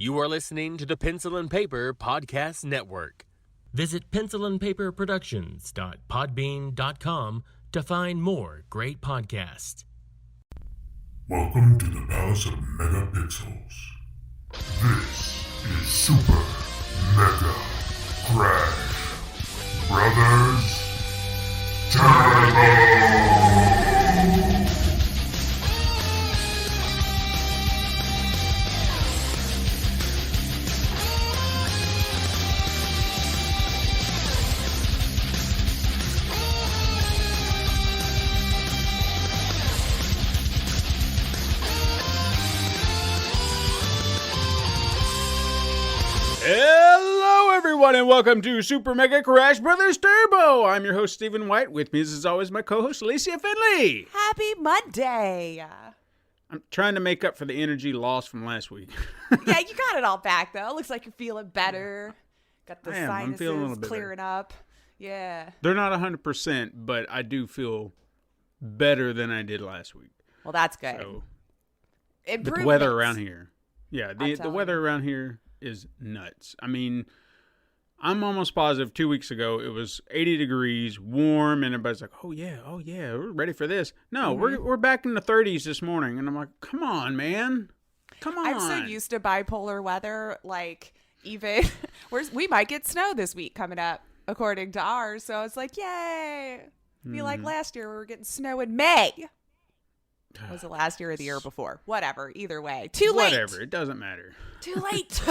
You are listening to the Pencil and Paper Podcast Network. Visit pencilandpaperproductions.podbean.com to find more great podcasts. Welcome to the Palace of Megapixels. This is Super Mega Crash Brothers Turbo! Hello, everyone, and welcome to Super Mega Crash Brothers Turbo. I'm your host, Stephen White. With me, as always, my co-host, Alicia Finley. Happy Monday. I'm trying to make up for the energy lost from last week. Yeah, you got it all back, though. It looks like you're feeling better. Got the I'm feeling a little sinuses bit clearing up. Yeah. They're not 100%, but I do feel better than I did last week. Well, that's good. So, but the weather around here. Yeah, the weather around here is nuts. I mean, I'm almost positive 2 weeks ago it was 80 degrees, warm, and everybody's like, oh yeah, we're ready for this. No, we're back in the 30s this morning, and I'm like, come on, man. Come on. I'm so used to bipolar weather, like, even, we might get snow this week coming up, according to ours, so it's like, yay. I feel like last year we were getting snow in May. Was it last year or the year before? Whatever. Either way. Too late. Whatever. It doesn't matter. Too late.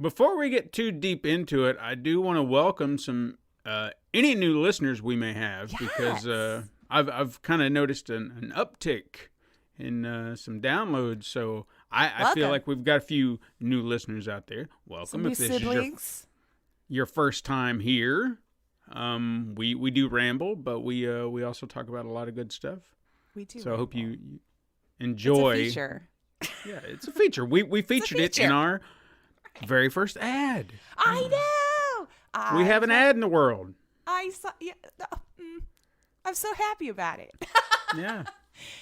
Before we get too deep into it, I do want to welcome some any new listeners we may have, because I've kind of noticed an uptick in some downloads. So I feel like we've got a few new listeners out there. Welcome. Some new siblings. Is your first time here. We do ramble, but we also talk about a lot of good stuff. We do. So I hope you enjoy. It's a feature. Yeah, it's a feature. We featured it in our very first ad. I know. We have an ad in the world. I saw. Yeah, I'm so happy about it. Yeah.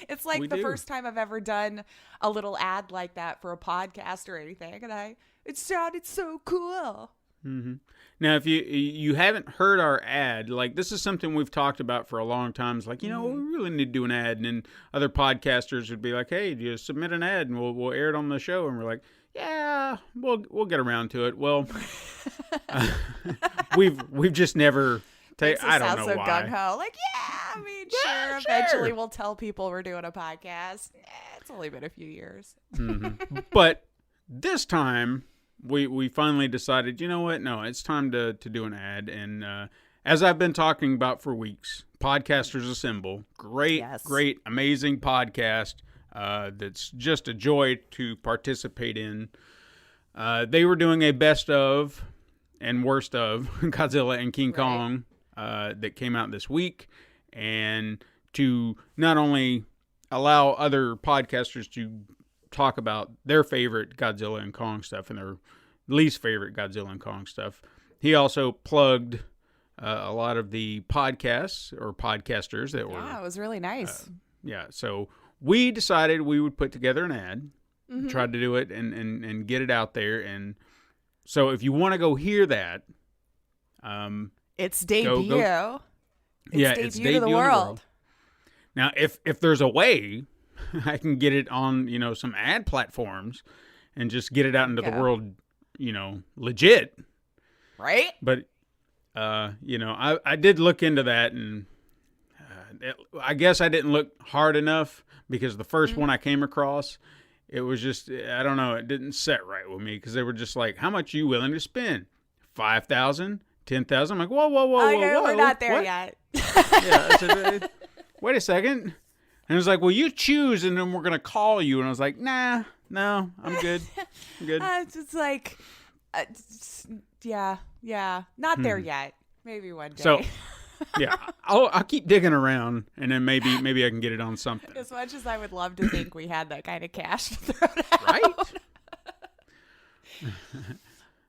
It's like the first time I've ever done a little ad like that for a podcast or anything, and it sounded so cool. Mm-hmm. Now, if you haven't heard our ad, like, this is something we've talked about for a long time. It's like, we really need to do an ad. And then other podcasters would be like, hey, do you submit an ad and we'll air it on the show? And we're like, yeah, we'll get around to it. Well, we've just never I don't know why. Gung-ho. Like, sure, eventually we'll tell people we're doing a podcast. It's only been a few years. Mm-hmm. But this time, we finally decided, you know what? No, it's time to do an ad. And as I've been talking about for weeks, Podcasters Assemble, great, amazing podcast that's just a joy to participate in. They were doing a best of and worst of Godzilla and King Kong that came out this week. And to not only allow other podcasters to talk about their favorite Godzilla and Kong stuff and their least favorite Godzilla and Kong stuff, he also plugged a lot of the podcasts or podcasters that were. Yeah, it was really nice. So we decided we would put together an ad, try to do it and get it out there. And so if you want to go hear that, it's debut. It's debut to the world. Now, if there's a way I can get it on, some ad platforms and just get it out into the world, legit. Right? But, I did look into that, and I guess I didn't look hard enough, because the first one I came across, it was just, I don't know, it didn't set right with me, because they were just like, how much are you willing to spend? $5,000? $10,000? I'm like, whoa. We're not there yet. I said, wait a second. And it was like, well, you choose, and then we're going to call you. And I was like, no, I'm good. It's just like, not there yet. Maybe one day. So, I'll keep digging around, and then maybe I can get it on something. As much as I would love to think we had that kind of cash to throw out. Right?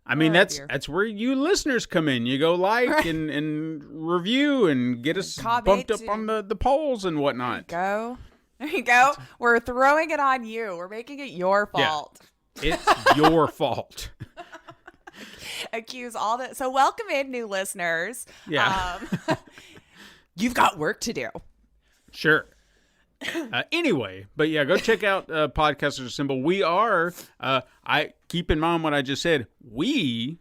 I mean, that's where you listeners come in. You go like and review and get us bumped up on the polls and whatnot. Go. There you go. We're throwing it on you. We're making it your fault. Yeah. It's your fault. Accuse all the. So welcome in, new listeners. Yeah. You've got work to do. Sure. Anyway, but yeah, go check out Podcasters Assemble. We are, I keep in mind what I just said. We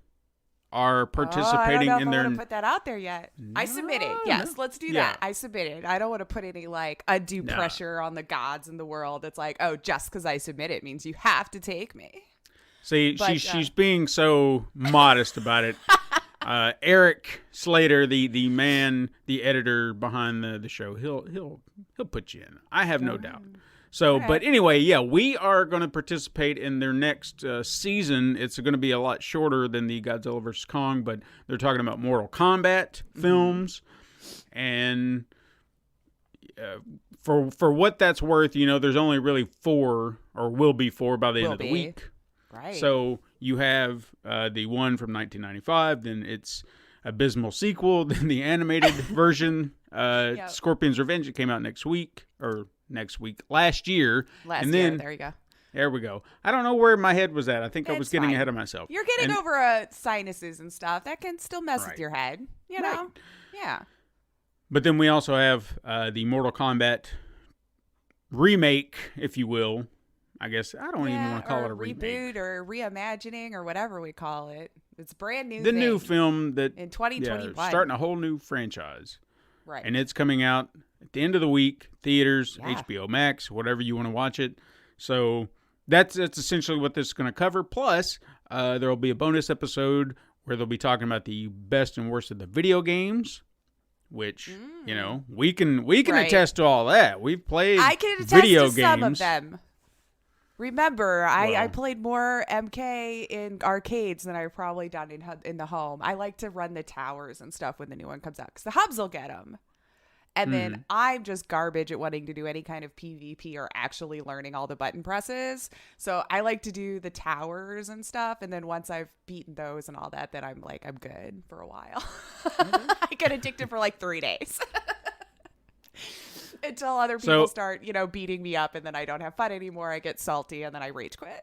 are participating I don't know in if their. I want to put that out there yet. I submitted. Yes, let's do that. I submitted. I don't want to put any like undue pressure on the gods in the world. It's like, oh, just because I submitted means you have to take me. See, but, she's being so modest about it. Eric Slater, the man, the editor behind the show, he'll put you in. I have no doubt. So, but anyway, yeah, we are going to participate in their next season. It's going to be a lot shorter than the Godzilla vs. Kong, but they're talking about Mortal Kombat films. And for what that's worth, there's only really 4, or will be 4 by the end of the week. Right. So you have the one from 1995, then its abysmal sequel, then the animated version, Scorpion's Revenge. It came out last year. And then, there you go. There we go. I don't know where my head was at. I think I was getting ahead of myself. You're getting over sinuses and stuff. That can still mess with your head, you know? Yeah. But then we also have the Mortal Kombat remake, if you will. I guess I don't even want to call it a reboot or reimagining or whatever we call it. It's brand new. The new film that in 2021, starting a whole new franchise, right? And it's coming out at the end of the week, theaters, HBO Max, whatever you want to watch it. So that's essentially what this is going to cover. Plus, there will be a bonus episode where they'll be talking about the best and worst of the video games. Which we can attest to all that. We've played. I can attest video to games. Some of them. Remember, I played more MK in arcades than I've probably done in the home. I like to run the towers and stuff when the new one comes out because the hubs will get them. And then I'm just garbage at wanting to do any kind of PvP or actually learning all the button presses. So I like to do the towers and stuff. And then once I've beaten those and all that, then I'm good for a while. I get addicted for like 3 days. Until other people start, beating me up and then I don't have fun anymore. I get salty and then I rage quit.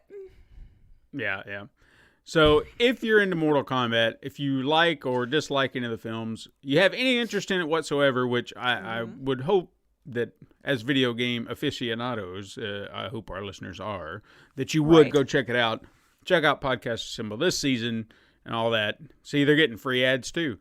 Yeah. So if you're into Mortal Kombat, if you like or dislike any of the films, you have any interest in it whatsoever, which I would hope that as video game aficionados, I hope our listeners are, that you would go check it out. Check out Podcast Assemble this season and all that. See, they're getting free ads too.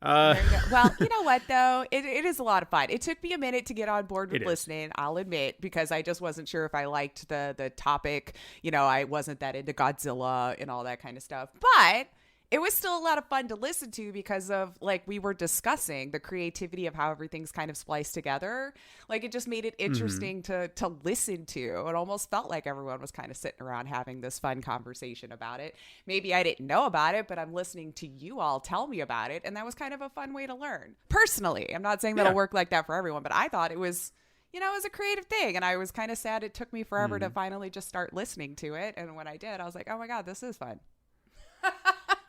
Well, you know what, though? It is a lot of fun. It took me a minute to get on board with listening, I'll admit, because I just wasn't sure if I liked the topic. I wasn't that into Godzilla and all that kind of stuff. But it was still a lot of fun to listen to because of, we were discussing the creativity of how everything's kind of spliced together. It just made it interesting to listen to. It almost felt like everyone was kind of sitting around having this fun conversation about it. Maybe I didn't know about it, but I'm listening to you all tell me about it. And that was kind of a fun way to learn. Personally, I'm not saying that'll work like that for everyone, but I thought it was, it was a creative thing. And I was kind of sad it took me forever to finally just start listening to it. And when I did, I was like, oh my God, this is fun.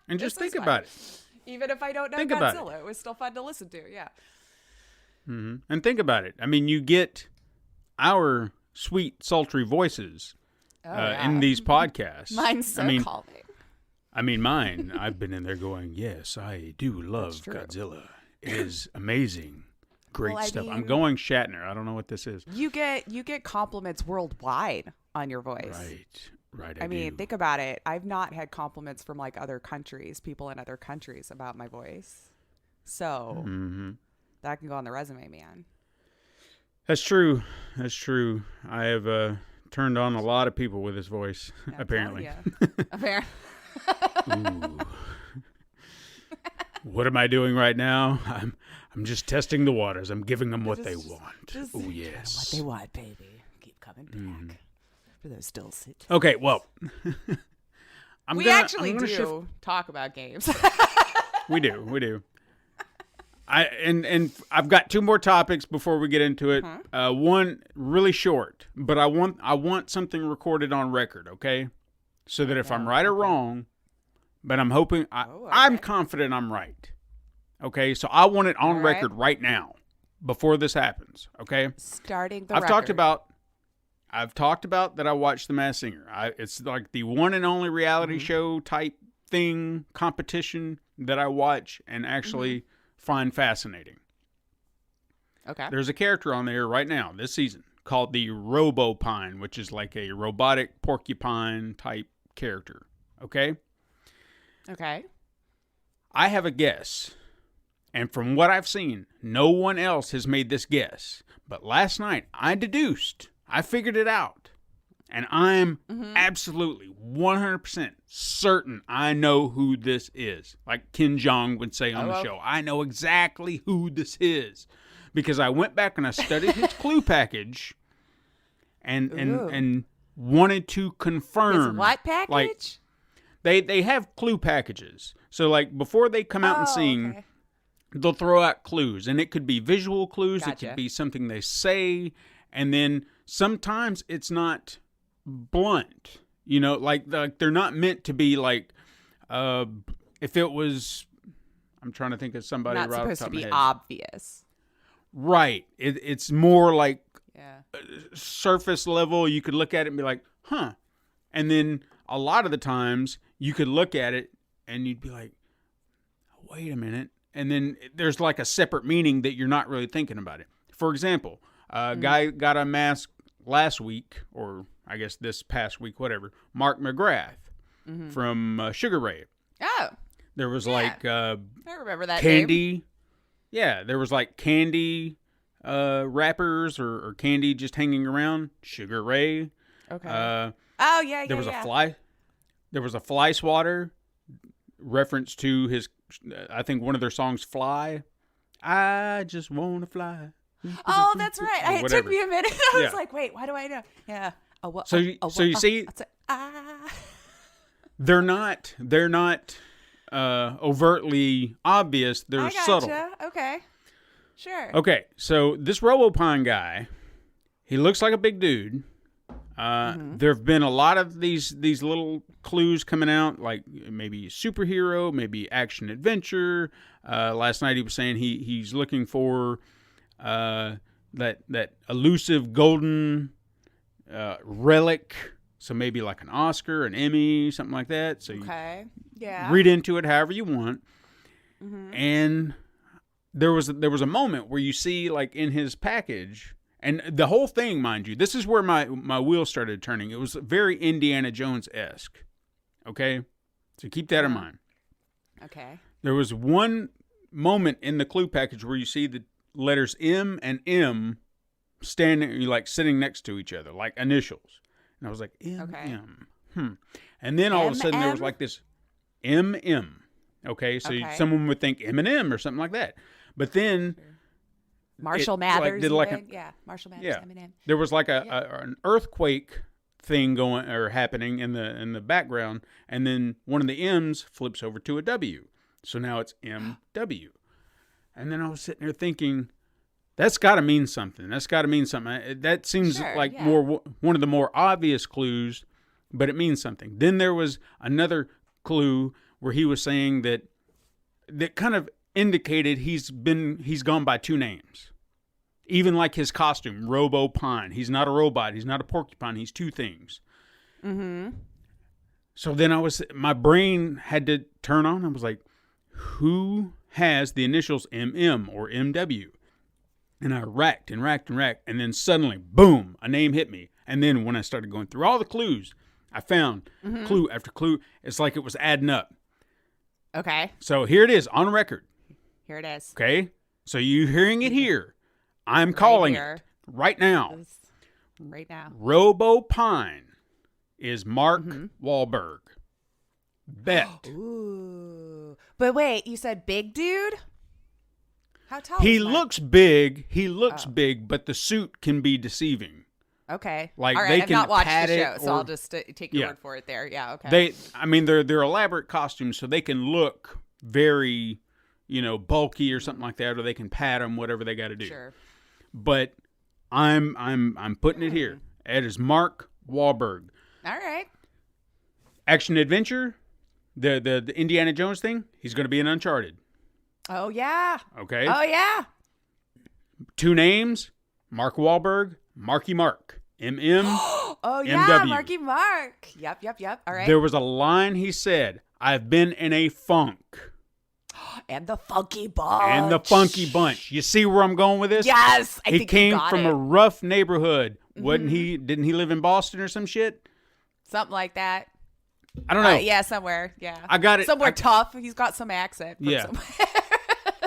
And just think about it. Even if I don't know Godzilla, it was still fun to listen to. Yeah. Mm-hmm. And think about it. I mean, you get our sweet, sultry voices in these podcasts. Mine's so calming. I mean, mine. I've been in there going, yes, I do love Godzilla. It is amazing. Great stuff. I'm going Shatner. I don't know what this is. You get compliments worldwide on your voice. Right. I mean, think about it. I've not had compliments from other countries, people in other countries about my voice. So that can go on the resume, man. That's true. I have turned on a lot of people with his voice, apparently. Apparently. Ooh. What am I doing right now? I'm just testing the waters. I'm giving them what they want. Oh, yes. What they want, baby. Keep coming back. Those still sit. Okay, well, we actually do talk about games. We do. And I've got 2 more topics before we get into it. One really short, but I want something recorded on record, okay? So that if I'm right or wrong, but I'm hoping I'm confident I'm right. Okay, so I want it on record right now before this happens, okay? Starting the I've record. talked about that I watched The Masked Singer. It's like the one and only reality show type thing, competition that I watch and actually find fascinating. Okay. There's a character on there right now this season called the Robopine, which is like a robotic porcupine type character. Okay? Okay. I have a guess. And from what I've seen, no one else has made this guess. But last night, I figured it out. And I'm absolutely 100% certain I know who this is. Like Ken Jeong would say on the show. I know exactly who this is. Because I went back and I studied his clue package and wanted to confirm. His what package? Like, they have clue packages. So like before they come out and sing, okay. they'll throw out clues. And it could be visual clues. Gotcha. It could be something they say. And then sometimes it's not blunt. You know, like they're not meant to be like, if it was, I'm trying to think of somebody Not right off the supposed top to of my be head. obvious. Right. It's more like Yeah. surface level. You could look at it and be like, huh. And then a lot of the times you could look at it and you'd be like, wait a minute. And then there's like a separate meaning that you're not really thinking about it. For example, a guy got a mask last week, or I guess this past week, whatever, Mark McGrath from Sugar Ray. Oh, There was Yeah. like I remember that candy. name. Yeah, there was like candy wrappers or candy just hanging around. Sugar Ray. Okay. Oh, yeah. There was a fly. There was a fly swatter reference to his. I think one of their songs, "Fly." I just wanna fly. Oh, that's right. Or It took whatever. me a minute. I was Yeah. like, wait, why do I know? Yeah. Oh, well, So you see, ah. they're not overtly obvious. They're I subtle. gotcha. Okay. Sure. Okay, so this Robopine guy, he looks like a big dude. There have been a lot of these little clues coming out, like maybe superhero, maybe action adventure. Last night he was saying he's looking for that elusive golden relic. So maybe like an Oscar, an Emmy, something like that. So Okay. you Yeah. read into it however you want. And there was a moment where you see like in his package, and the whole thing, mind you, this is where my wheels started turning. It was very Indiana Jones-esque. Okay? So keep that in mind. Okay. There was one moment in the clue package where you see the letters M and M standing, like sitting next to each other, like initials. And I was like, M, Okay. M. And then all of a sudden there was M? like this M. Okay, so Okay. someone would think M&M or something like that. But then Marshall like, Mathers. did like even? Yeah. Marshall Mathers. Yeah. Eminem. there was like an earthquake thing going or happening in the background, and then one of the M's flips over to a W. So now it's MW. And then I was sitting there thinking, that's got to mean something. That seems Sure, like yeah. more one of the more obvious clues, but it means something. Then there was another clue where he was saying that kind of indicated he's gone by two names. Even like his costume, Robopine. He's not a robot. He's not a porcupine. He's two things. So then my brain had to turn on. I was like, who has the initials MM or MW? And I racked, and then suddenly, boom, a name hit me. And then when I started going through all the clues, I found clue after clue. It's like it was adding up. Okay. So here it is on record. Here it is. Okay? So you hearing it here. I'm calling here. it right now. Right now. Robopine is Mark Wahlberg. Bet. Ooh. But wait, you said big dude? How tall He is Mark? looks big. He looks big, but the suit can be deceiving. Okay. Like, all right, they I've can not watched pat the it show, so or- I'll just take your Yeah. word for it there. Yeah, okay. They're elaborate costumes, so they can look very, bulky or something like that, or they can pat them, whatever they got to do. Sure. But I'm putting it here. It is Mark Wahlberg. All right. Action adventure, the Indiana Jones thing. He's going to be in Uncharted. Oh, yeah. Okay. Oh, yeah. 2 names, Mark Wahlberg, Marky Mark, MM. Oh, yeah, MW. Marky Mark. Yep. All right. There was a line he said, I've been in a funk. And the Funky Bunch. You see where I'm going with this? Yes, I he think came you got from it. a rough neighborhood. Wasn't he? Didn't he live in Boston or some shit? Something like that. I don't know. Yeah, somewhere. Yeah. I got it. Somewhere tough. He's got some accent. From Yeah. somewhere.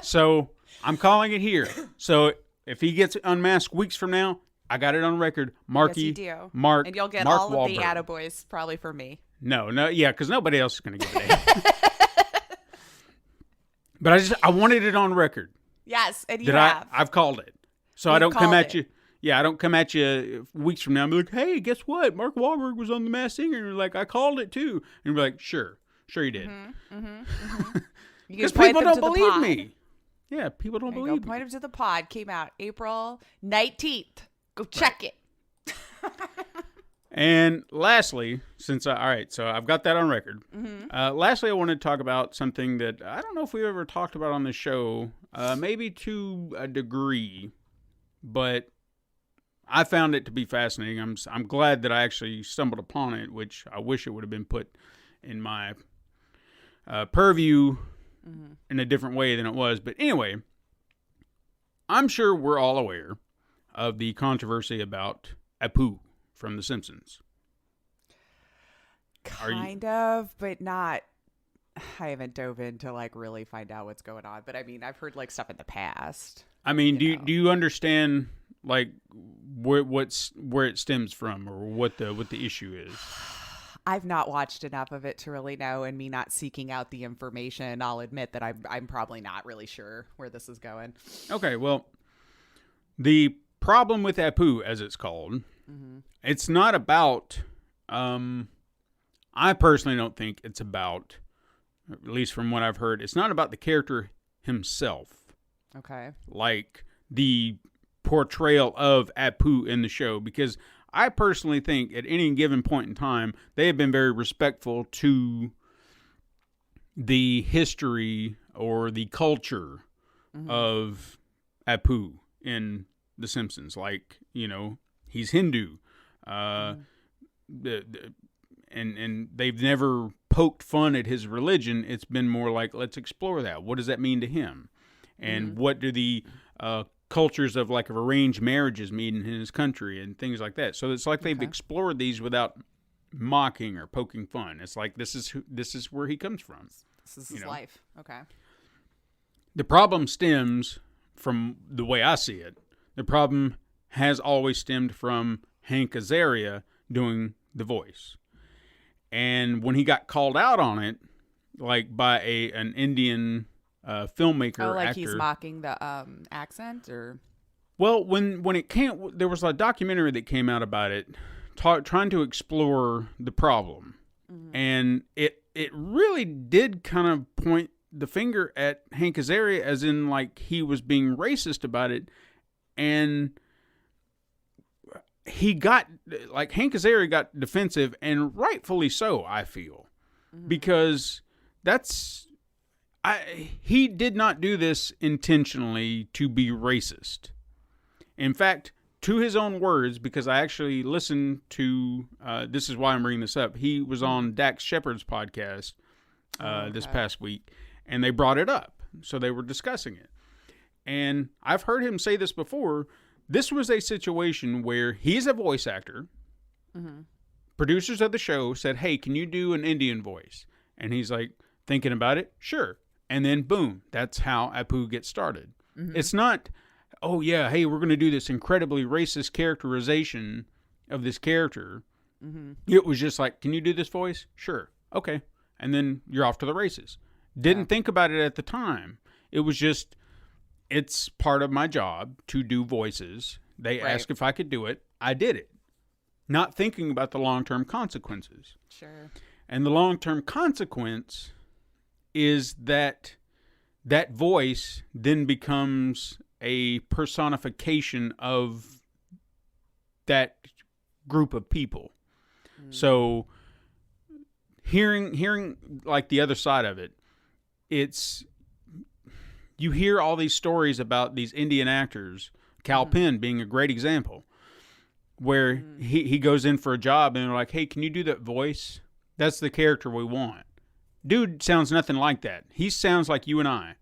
So I'm calling it here. So if he gets unmasked weeks from now, I got it on record. Marky, Yes, you do. Mark, And you'll get Mark all Wahlberg. of the attaboys probably for me. No, yeah, because nobody else is going to give it a. But I wanted it on record. Yes, and you have. I've called it. So I You've don't come called at it. you. Yeah, I don't come at you weeks from now and be like, hey, guess what? Mark Wahlberg was on The Masked Singer. And you're like, I called it too. And you're like, sure you did. Because people don't believe me. Yeah, people don't believe Point me. him to the pod. Came out April 19th. Go check it. And lastly, so I've got that on record. Lastly, I want to talk about something that I don't know if we've ever talked about on the show, maybe to a degree, but I found it to be fascinating. I'm glad that I actually stumbled upon it, which I wish it would have been put in my purview in a different way than it was. But anyway, I'm sure we're all aware of the controversy about Apu from The Simpsons. Kind of, but not. I haven't dove in to like really find out what's going on. But I mean, I've heard like stuff in the past. I mean, do you understand like where it stems from, or what the issue is? I've not watched enough of it to really know, and me not seeking out the information, I'll admit that I'm probably not really sure where this is going. Okay, well, the problem with Apu, as it's called, it's not about. I personally don't think it's about, at least from what I've heard, it's not about the character himself. Okay. Like the portrayal of Apu in the show, because I personally think at any given point in time, they have been very respectful to the history or the culture of Apu in The Simpsons. Like, he's Hindu. And they've never poked fun at his religion. It's been more like, let's explore that. What does that mean to him? And what do the cultures of like arranged marriages mean in his country and things like that? So it's like they've explored these without mocking or poking fun. It's like this is where he comes from. This is his life. Okay. The problem stems from the way I see it. The problem has always stemmed from Hank Azaria doing the voice. And when he got called out on it, like by an Indian filmmaker, like actor, he's mocking the accent, or well, when it came, there was a documentary that came out about it, trying to explore the problem, and it really did kind of point the finger at Hank Azaria, as in like he was being racist about it, and Hank Azaria got defensive, and rightfully so, I feel, because he did not do this intentionally to be racist. In fact, to his own words, because I actually listened to, this is why I'm bringing this up, he was on Dax Shepard's podcast this past week, and they brought it up. So they were discussing it. And I've heard him say this before. This was a situation where he's a voice actor. Producers of the show said, hey, can you do an Indian voice? And he's like, thinking about it? Sure. And then boom, that's how Apu gets started. It's not, oh yeah, hey, we're going to do this incredibly racist characterization of this character. It was just like, can you do this voice? Sure. Okay. And then you're off to the races. Didn't think about it at the time. It was just, it's part of my job to do voices. They asked if I could do it. I did it. Not thinking about the long-term consequences. sure. And the long-term consequence is that voice then becomes a personification of that group of people. So hearing like the other side of it, it's, you hear all these stories about these Indian actors Cal Penn being a great example, where he goes in for a job and they're like, hey, can you do that voice? That's the character we want. Dude sounds nothing like that. He sounds like you and I.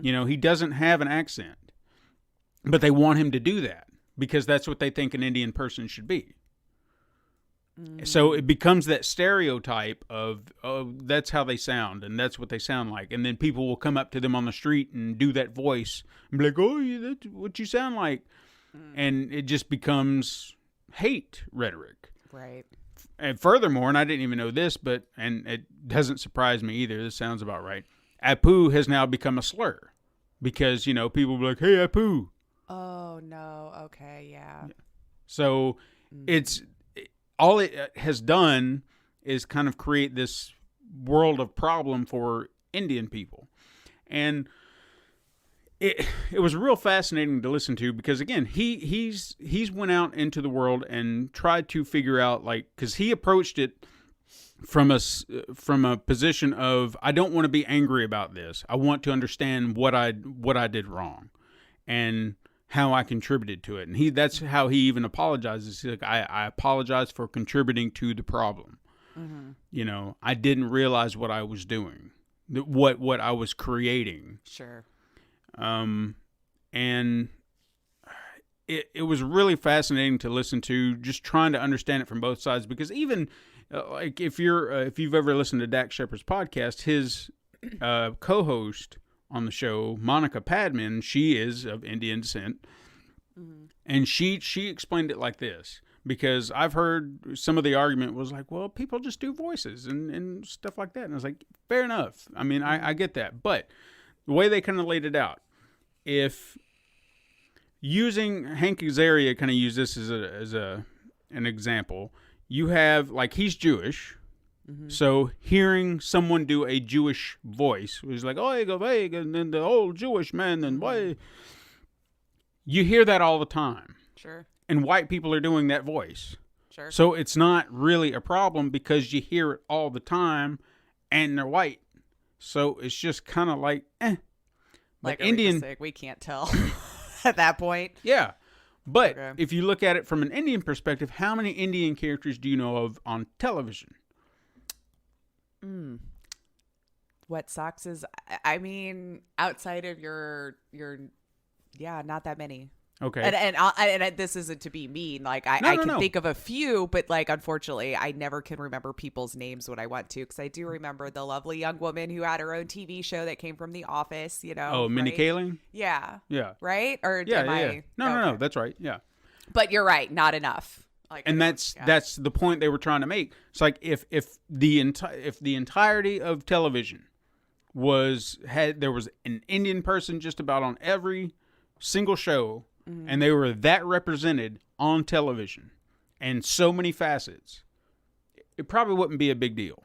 You know, he doesn't have an accent. But they want him to do that because that's what they think an Indian person should be. So it becomes that stereotype of, oh, that's how they sound and that's what they sound like. And then people will come up to them on the street and do that voice and be like, oh, yeah, that's what you sound like. And it just becomes hate rhetoric. Right. And furthermore, and I didn't even know this, and it doesn't surprise me either. This sounds about right. Apu has now become a slur because, you know, people will be like, hey, Apu. Oh, no. Okay. Yeah. So it's all it has done is kind of create this world of problem for Indian people. And it was real fascinating to listen to because, again, he's went out into the world and tried to figure out, like, because he approached it from a position of, I don't want to be angry about this. I want to understand what I did wrong and how I contributed to it. And that's how he even apologizes. He's like, I apologize for contributing to the problem. You know, I didn't realize what I was doing, what I was creating. Sure. And it was really fascinating to listen to, just trying to understand it from both sides, because even like if you've ever listened to Dak Shepard's podcast, his co-host on the show, Monica Padman, she is of Indian descent, and she explained it like this, because I've heard some of the argument was like, well, people just do voices and stuff like that, and I was like, fair enough. I mean, I get that, but the way they kind of laid it out, if using Hank Azaria kind of used this as an example. You have, like, he's Jewish, so hearing someone do a Jewish voice, was like, oh, and then the old Jewish man, and why? You hear that all the time. Sure. And white people are doing that voice. Sure. So it's not really a problem because you hear it all the time, and they're white. So it's just kind of like, But like Indian, we can't tell at that point. Yeah. But Okay. if you look at it from an Indian perspective, how many Indian characters do you know of on television? What sucks is, I mean, outside of your not that many. Okay. And this isn't to be mean. Like, I can No. think of a few, but, like, unfortunately, I never can remember people's names when I want to, because I do remember the lovely young woman who had her own TV show that came from The Office, you know. Oh, Minnie right? Kaling? Yeah. Yeah. Right? Or Yeah, am yeah. I? No, Okay. that's right. Yeah. But you're right. Not enough. Like, And that's the point they were trying to make. It's like if the entirety of television there was an Indian person just about on every single show, and they were that represented on television and so many facets, it probably wouldn't be a big deal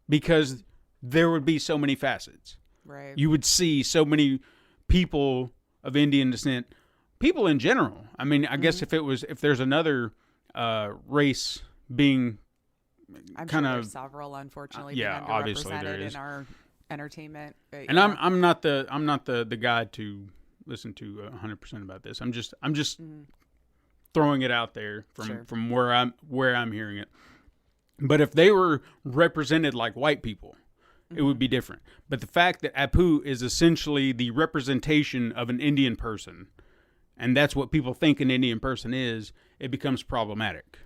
because there would be so many facets. Right. You would see so many people of Indian descent, people in general. I mean, I guess if there's another race being I'm kind sure of there's several, unfortunately, yeah, being obviously there underrepresented is. in our entertainment. But, and yeah. I'm not the guy to listen to 100% about this. I'm just throwing it out there from where I'm hearing it. But if they were represented like white people, it would be different. But the fact that Apu is essentially the representation of an Indian person, and that's what people think an Indian person is, it becomes problematic.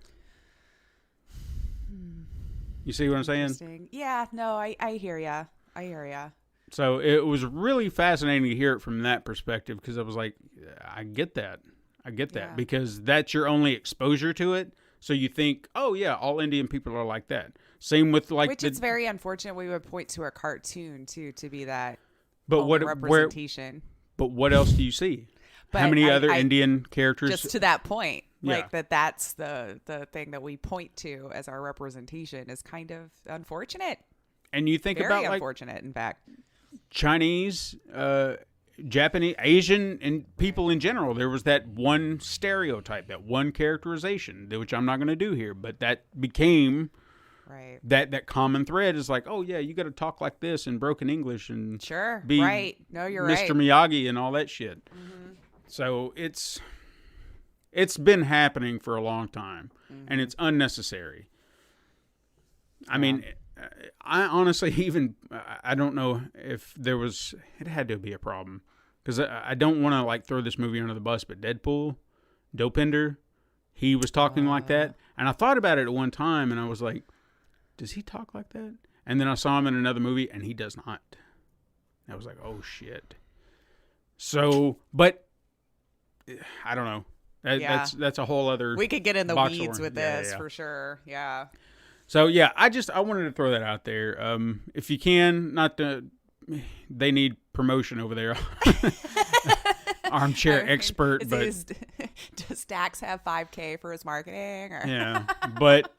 You see what I'm saying? Interesting. Yeah, no, I hear ya. I hear ya. So it was really fascinating to hear it from that perspective, because I was like, I get that. Yeah. Because that's your only exposure to it. So you think, oh yeah, all Indian people are like that. Same with like, Which it's very unfortunate we would point to a cartoon too to be that but only representation. But what else do you see? But How many I- other I- Indian characters? Just to that point, Yeah. like that's the thing that we point to as our representation is kind of unfortunate. And you think Very about like unfortunate, in fact. Chinese, Japanese, Asian, and people in general. There was that one stereotype, that one characterization, which I'm not going to do here, but that became Right. that common thread is like, oh yeah, you got to talk like this in broken English and Sure. be right. No, you're Mr. right. Miyagi and all that shit. So it's been happening for a long time, and it's unnecessary. I mean, I honestly I don't know if it had to be a problem, because I don't want to like throw this movie under the bus, but Deadpool, Dopinder, he was talking like that, and I thought about it at one time, and I was like, does he talk like that? And then I saw him in another movie, and he does not. I was like, oh shit. So, but I don't know. That's a whole other. We could get in the weeds with this for sure. Yeah. So yeah, I wanted to throw that out there. If you can, they need promotion over there. Armchair expert, but does Dax have 5K for his marketing? Or? Yeah, but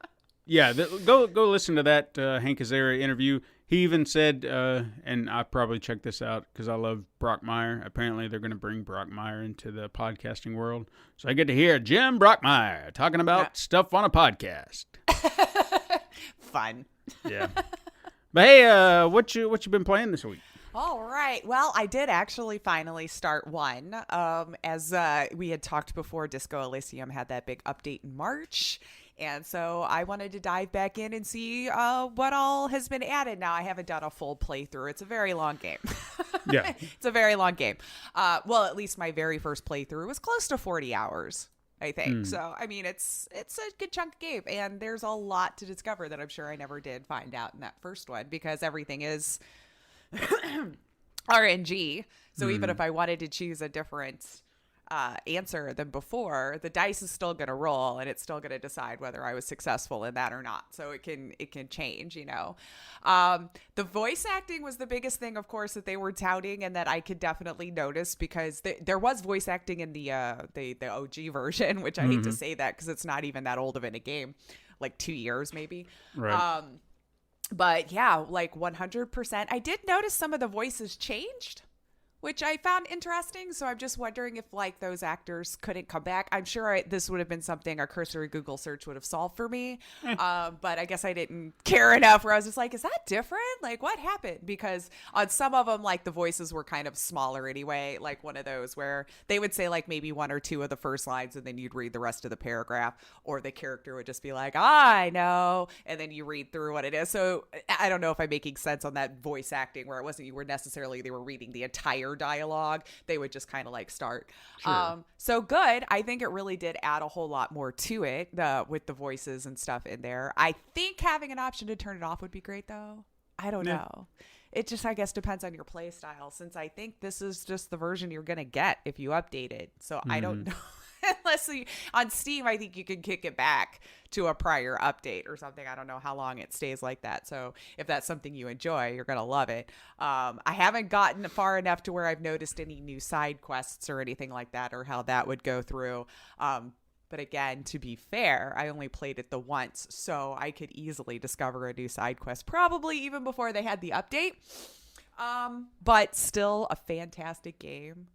yeah, go listen to that Hank Azaria interview. He even said, and I probably checked this out because I love Brockmire. Apparently, they're going to bring Brockmire into the podcasting world, so I get to hear Jim Brockmire talking about stuff on a podcast. Fun. Yeah. But hey, what you been playing this week? All right. Well, I did actually finally start one. As we had talked before, Disco Elysium had that big update in March. And so I wanted to dive back in and see what all has been added. Now, I haven't done a full playthrough. It's a very long game. Yeah. It's a very long game. Well, at least my very first playthrough was close to 40 hours. I think. So, I mean, it's a good chunk of game, and there's a lot to discover that I'm sure I never did find out in that first one, because everything is RNG. So even if I wanted to choose a different answer than before, the dice is still going to roll, and it's still going to decide whether I was successful in that or not. So it can change, you know. The voice acting was the biggest thing, of course, that they were touting, and that I could definitely notice, because there was voice acting in the OG version, which I hate to say that because it's not even that old of in a game, like 2 years maybe. Right. But yeah, like 100%. I did notice some of the voices changed, which I found interesting. So I'm just wondering if like those actors couldn't come back. I'm sure this would have been something a cursory Google search would have solved for me. But I guess I didn't care enough where I was just like, is that different? Like, what happened? Because on some of them, like the voices were kind of smaller anyway. Like one of those where they would say like maybe one or two of the first lines, and then you'd read the rest of the paragraph, or the character would just be like, I know. And then you read through what it is. So I don't know if I'm making sense on that voice acting, where it wasn't they were reading the entire dialogue. They would just kind of like start. Sure. So good. I think it really did add a whole lot more to it, with the voices and stuff in there. I think having an option to turn it off would be great, though. I don't know. It just, I guess, depends on your play style, since I think this is just the version you're going to get if you update it. So I don't know. Unless on Steam, I think you can kick it back to a prior update or something. I don't know how long it stays like that. So if that's something you enjoy, you're going to love it. I haven't gotten far enough to where I've noticed any new side quests or anything like that, or how that would go through. But again, to be fair, I only played it the once, so I could easily discover a new side quest, probably even before they had the update. But still a fantastic game.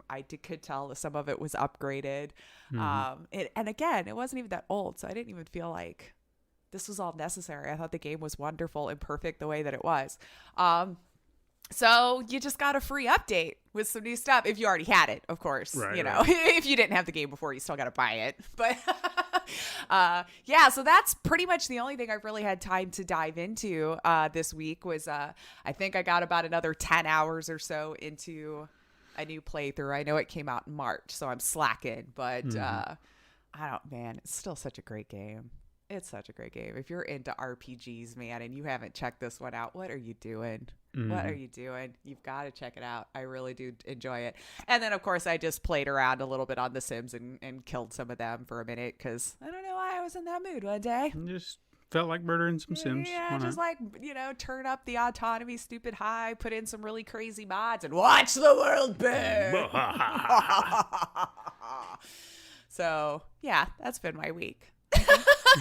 I could tell that some of it was upgraded. And again, it wasn't even that old, so I didn't even feel like this was all necessary. I thought the game was wonderful and perfect the way that it was. So you just got a free update with some new stuff, if you already had it, of course. Right, if you didn't have the game before, you still got to buy it. But yeah, so that's pretty much the only thing I've really had time to dive into this week was I think I got about another 10 hours or so into a new playthrough. I know it came out in March, so I'm slacking, but it's still such a great game. It's such a great game. If you're into RPGs, man, and you haven't checked this one out, what are you doing? What are you doing? You've got to check it out. I really do enjoy it. And then, of course, I just played around a little bit on The Sims and killed some of them for a minute, because I don't know why I was in that mood one day. Just felt like murdering some Sims. Yeah, just like, turn up the autonomy stupid high, put in some really crazy mods, and watch the world burn. So, yeah, that's been my week.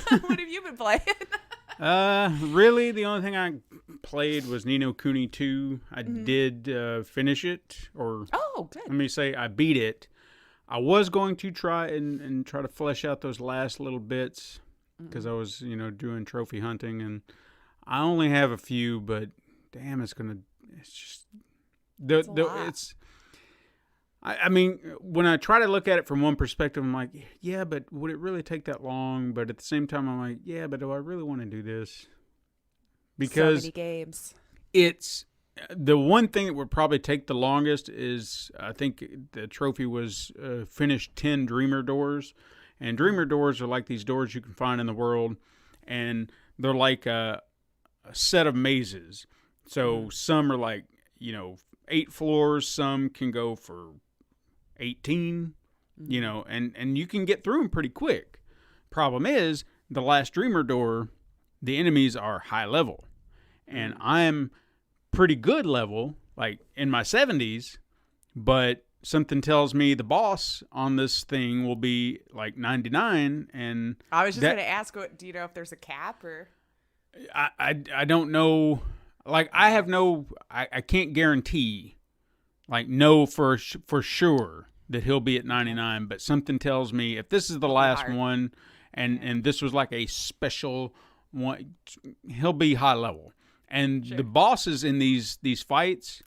What have you been playing? Really, the only thing I played was Ni no Kuni 2. I did finish it, or good. Let me say I beat it. I was going to try and try to flesh out those last little bits, because I was, doing trophy hunting, and I only have a few, but damn, it's just it's I mean, when I try to look at it from one perspective, I'm like, yeah, but would it really take that long? But at the same time, I'm like, yeah, but do I really want to do this? Because so many games. It's the one thing that would probably take the longest is, I think the trophy was finish 10 Dreamer doors. And Dreamer doors are like these doors you can find in the world. And they're like a set of mazes. So some are like, 8 floors. Some can go for 18, and you can get through them pretty quick. Problem is, the last Dreamer door, the enemies are high level. And I'm pretty good level, like in my 70s, but something tells me the boss on this thing will be like 99. And I was just going to ask, do you know if there's a cap or? I don't know. Like, I have I can't guarantee, like, no for sure that he'll be at 99, but something tells me if this is the last one and this was like a special one, he'll be high level. And the bosses in these fights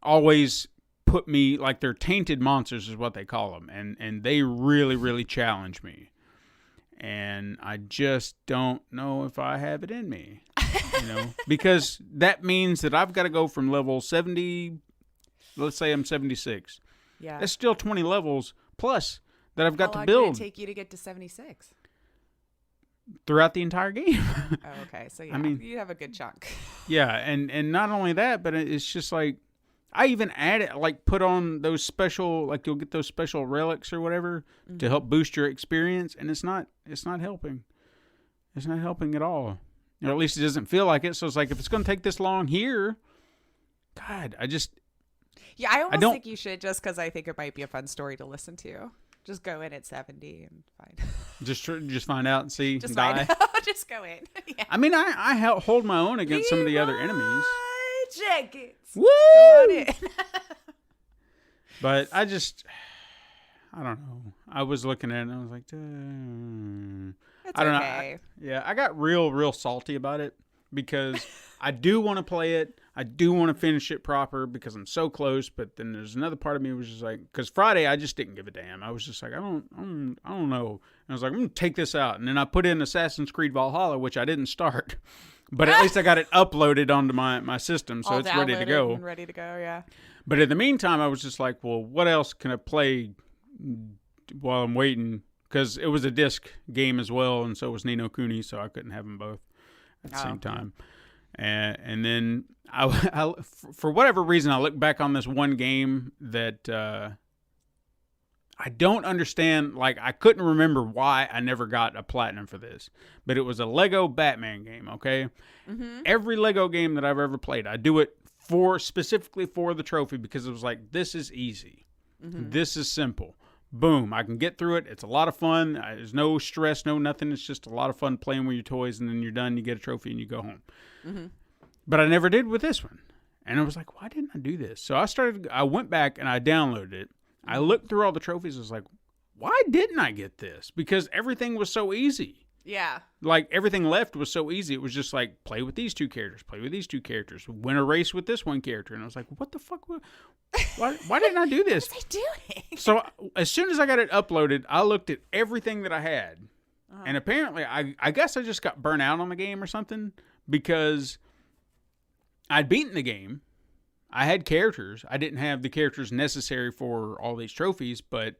always put me, like, they're tainted monsters is what they call them, and they really, really challenge me. And I just don't know if I have it in me, because that means that I've got to go from level 70, let's say I'm 76. Yeah. That's still 20 levels plus that I've got to How long build. did it take you to get to 76? Throughout the entire game. Oh, okay. So, I mean, you have a good chunk. Yeah, and not only that, but it's just like, I even added, like, put on those special, like, you'll get those special relics or whatever to help boost your experience, and it's not helping. It's not helping at all. Or at least it doesn't feel like it. So it's like, if it's going to take this long here, God, Yeah, I almost think you should, just because I think it might be a fun story to listen to. Just go in at 70 and find. Just find out and see. Just die. find out. Just go in. Yeah. I mean, I hold my own against some of the other enemies. Jenkins. Woo! Go on in. But I don't know. I was looking at it and I was like, It's I don't okay. know. I got real salty about it because I do want to play it. I do want to finish it proper because I'm so close. But then there's another part of me was just like, because Friday I just didn't give a damn. I was just like, I don't know. And I was like, I'm gonna take this out. And then I put in Assassin's Creed Valhalla, which I didn't start, but at least I got it uploaded onto my system, so All it's ready to go. and ready to go. Yeah. But in the meantime, I was just like, well, what else can I play while I'm waiting? Because it was a disc game as well, and so was Ni no Kuni, so I couldn't have them both at the same time. And then I, for whatever reason, I look back on this one game that I don't understand. Like, I couldn't remember why I never got a platinum for this, but it was a Lego Batman game. Okay, every Lego game that I've ever played, I do it specifically for the trophy because it was like, this is easy, this is simple. Boom, I can get through it. It's a lot of fun. There's no stress, no nothing. It's just a lot of fun playing with your toys, and then you're done. You get a trophy, and you go home. But I never did with this one. And I was like, why didn't I do this? So I went back, and I downloaded it. I looked through all the trophies. I was like, why didn't I get this? Because everything was so easy. Yeah. Like, everything left was so easy. It was just like, play with these two characters, play with these two characters, win a race with this one character. And I was like, what the fuck? Why didn't I do this? What was I doing? So as soon as I got it uploaded, I looked at everything that I had. And apparently, I guess I just got burnt out on the game or something, because I'd beaten the game. I had characters. I didn't have the characters necessary for all these trophies, but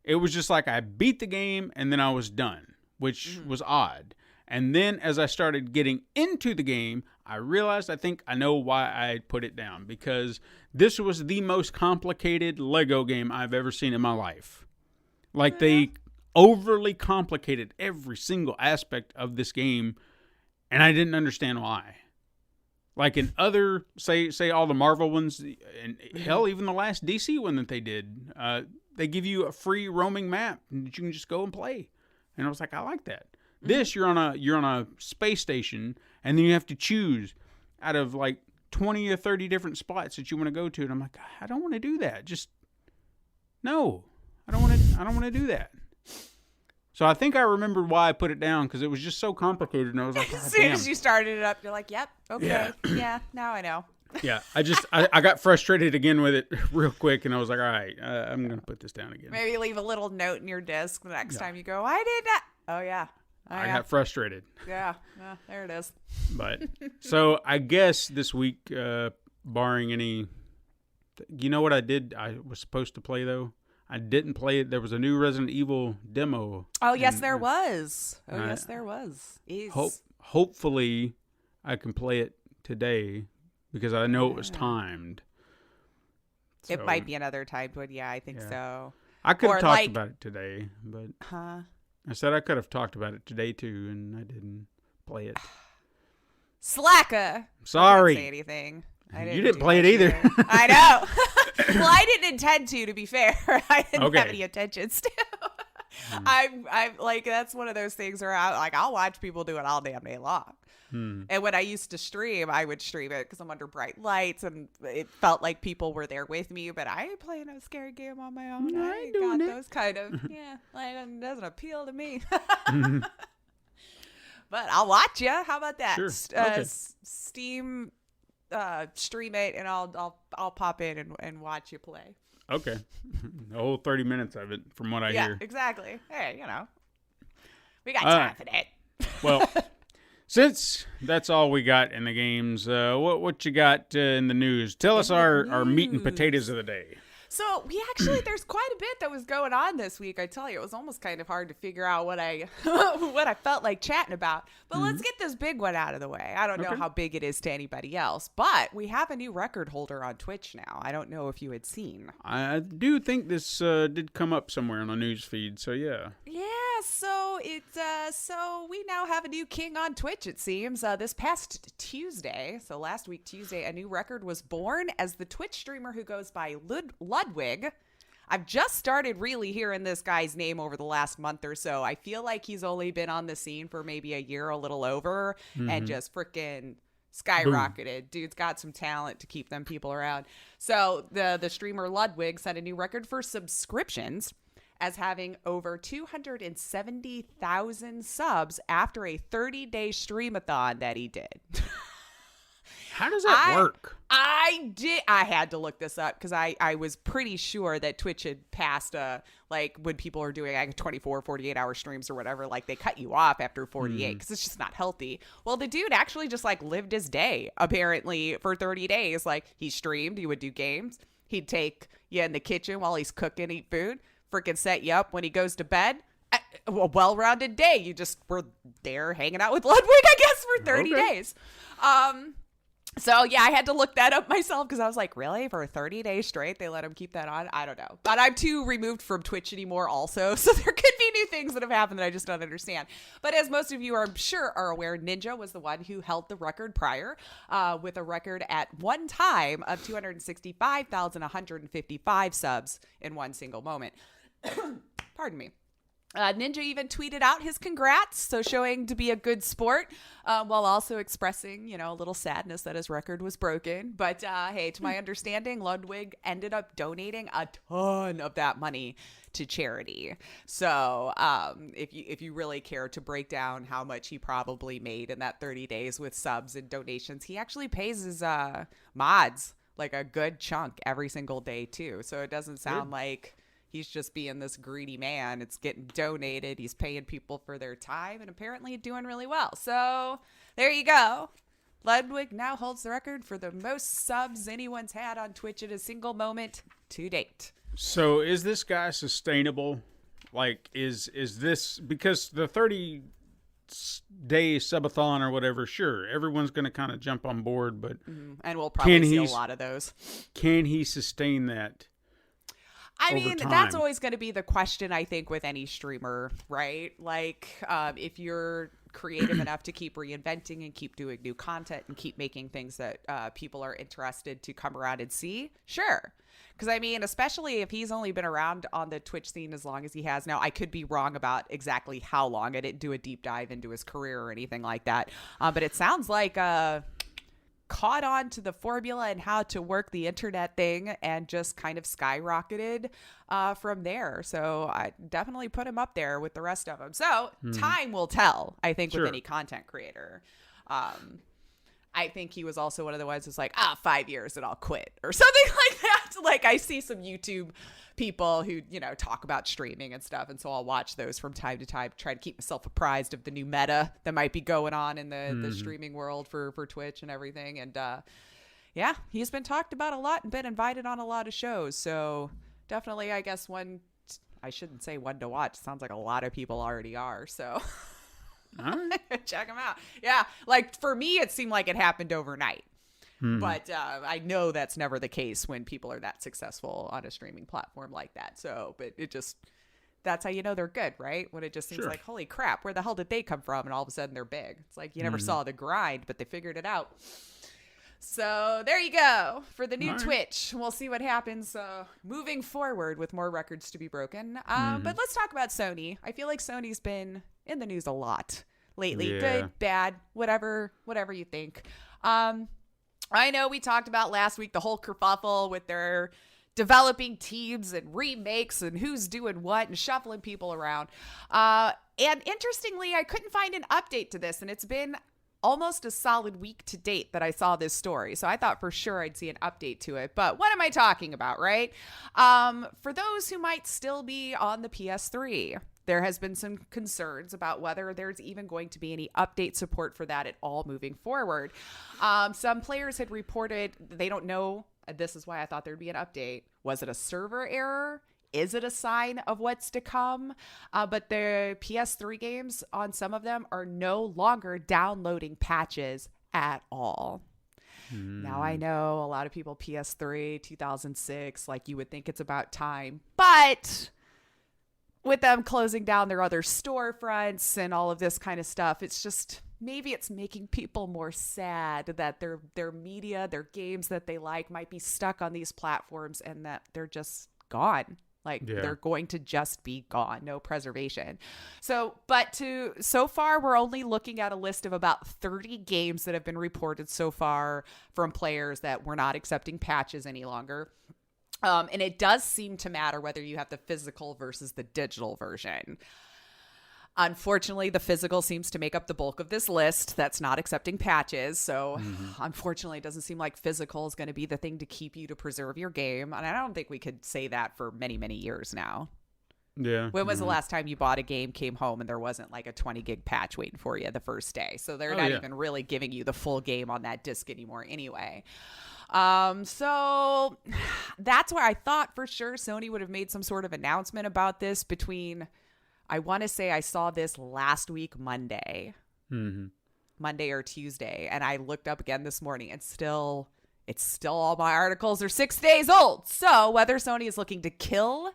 it was just like I beat the game and then I was done, which was odd. And then as I started getting into the game, I realized I think I know why I put it down, because this was the most complicated Lego game I've ever seen in my life. Like, they overly complicated every single aspect of this game, and I didn't understand why. Like, in other, say all the Marvel ones, and hell, even the last DC one that they did, they give you a free roaming map that you can just go and play. And I was like, I like that. This, you're on a space station, and then you have to choose out of like 20 or 30 different spots that you want to go to. And I'm like, I don't want to do that. Just no, I don't want to do that. So I think I remembered why I put it down, because it was just so complicated. And I was like, as soon as you started it up, you're like, yep, okay, yeah, now I know. Yeah, I got frustrated again with it real quick, and I was like, all right, I'm going to put this down again. Maybe leave a little note in your disc the next time you go, I did not. Oh, yeah. I got frustrated. Yeah, there it is. But so I guess this week, barring any, you know what I did? I was supposed to play though. I didn't play it. There was a new Resident Evil demo. Oh yes, there was. Oh yes, there was. Hopefully, I can play it today because I know it was timed. It So, might be another typed one. Yeah, I think so. I could Or have talked like- about it today, but Huh? I said I could have talked about it today too, and I didn't play it. Slacker. Sorry. I didn't say anything. You didn't do play it much either. I know. Well, I didn't intend to be fair. I didn't have any intentions to. I'm like, that's one of those things where I'll watch people do it all damn day long. And when I used to stream, I would stream it because I'm under bright lights and it felt like people were there with me, but I ain't playing a scary game on my own. I ain't got those kind of, like, it doesn't appeal to me. But I'll watch you. How about that? Sure. Okay. Steam stream it, and I'll pop in and watch you play. Okay. The whole 30 minutes of it, from what I hear. Yeah, exactly. Hey, we got time for that. Well, since that's all we got in the games, what you got in the news? Tell us our meat and potatoes of the day. So there's quite a bit that was going on this week. I tell you, it was almost kind of hard to figure out what I felt like chatting about. But let's get this big one out of the way. I don't know how big it is to anybody else, but we have a new record holder on Twitch now. I don't know if you had seen. I do think this did come up somewhere on the news feed, so yeah. Yeah, so we now have a new king on Twitch, it seems. This past Tuesday, so last week Tuesday, a new record was born as the Twitch streamer who goes by Ludwig. I've just started really hearing this guy's name over the last month or so. I feel like he's only been on the scene for maybe a year, a little over, and just freaking skyrocketed. Boom. Dude's got some talent to keep them people around. So the streamer Ludwig set a new record for subscriptions as having over 270,000 subs after a 30-day streamathon that he did. How does that work? I had to look this up because I was pretty sure that Twitch had passed like when people are doing like 24, 48 hour streams or whatever, like they cut you off after 48 because it's just not healthy. Well, the dude actually just like lived his day apparently for 30 days. Like he streamed, he would do games. He'd take you in the kitchen while he's cooking, eat food, freaking set you up when he goes to bed. A well-rounded day. You just were there hanging out with Ludwig, I guess, for 30 days. So, yeah, I had to look that up myself because I was like, really? For 30 days straight, they let him keep that on? I don't know. But I'm too removed from Twitch anymore also, so there could be new things that have happened that I just don't understand. But as most of you are, I'm sure, are aware, Ninja was the one who held the record prior with a record at one time of 265,155 subs in one single moment. Pardon me. Ninja even tweeted out his congrats, so showing to be a good sport, while also expressing, a little sadness that his record was broken. But hey, to my understanding, Ludwig ended up donating a ton of that money to charity. So if you really care to break down how much he probably made in that 30 days with subs and donations, he actually pays his mods like a good chunk every single day too. So it doesn't sound like he's just being this greedy man. It's getting donated. He's paying people for their time and apparently doing really well. So there you go. Ludwig now holds the record for the most subs anyone's had on Twitch at a single moment to date. So is this guy sustainable? Like, is this, because the 30-day subathon or whatever, sure, everyone's going to kind of jump on board, but and we'll probably see a lot of those. Can he sustain that? I mean, that's always going to be the question, I think, with any streamer, right? Like, if you're creative enough to keep reinventing and keep doing new content and keep making things that people are interested to come around and see, sure. Because, I mean, especially if he's only been around on the Twitch scene as long as he has now, I could be wrong about exactly how long. I didn't do a deep dive into his career or anything like that. But it sounds like caught on to the formula and how to work the internet thing and just kind of skyrocketed from there. So I definitely put him up there with the rest of them. So time will tell, I think, with any content creator. I think he was also one of the ones who's like, 5 years and I'll quit or something like that. Like I see some YouTube people who, talk about streaming and stuff. And so I'll watch those from time to time, try to keep myself apprised of the new meta that might be going on in the streaming world for Twitch and everything. And yeah, he's been talked about a lot and been invited on a lot of shows. So definitely, I guess I shouldn't say one to watch. Sounds like a lot of people already are. So all right. check him out. Yeah. Like for me, it seemed like it happened overnight. But I know that's never the case when people are that successful on a streaming platform like that. So, but that's how you know they're good, right? When it just seems like, holy crap, where the hell did they come from? And all of a sudden they're big. It's like you never saw the grind, but they figured it out. So there you go for the new Twitch. We'll see what happens moving forward with more records to be broken. But let's talk about Sony. I feel like Sony's been in the news a lot lately. Yeah. Good, bad, whatever you think. I know we talked about last week the whole kerfuffle with their developing teams and remakes and who's doing what and shuffling people around. And interestingly, I couldn't find an update to this, and it's been almost a solid week to date that I saw this story. So I thought for sure I'd see an update to it. But what am I talking about, right? For those who might still be on the PS3, there has been some concerns about whether there's even going to be any update support for that at all moving forward. Some players had reported they don't know. This is why I thought there'd be an update. Was it a server error? Is it a sign of what's to come? But the PS3 games on some of them are no longer downloading patches at all. Now, I know a lot of people PS3, 2006, like you would think it's about time. But with them closing down their other storefronts and all of this kind of stuff, it's just maybe it's making people more sad that their media, their games that they like might be stuck on these platforms and that they're just gone. Like they're going to just be gone, no preservation. So far, we're only looking at a list of about 30 games that have been reported so far from players that we're not accepting patches any longer. And it does seem to matter whether you have the physical versus the digital version. Unfortunately, the physical seems to make up the bulk of this list that's not accepting patches. So unfortunately, it doesn't seem like physical is going to be the thing to keep you to preserve your game. And I don't think we could say that for many, many years now. Yeah. When was the last time you bought a game, came home, and there wasn't like a 20 gig patch waiting for you the first day? So they're not even really giving you the full game on that disc anymore anyway. So that's where I thought for sure Sony would have made some sort of announcement about this between, I want to say I saw this last week, Monday or Tuesday. And I looked up again this morning and it's still all my articles are 6 days old. So whether Sony is looking to kill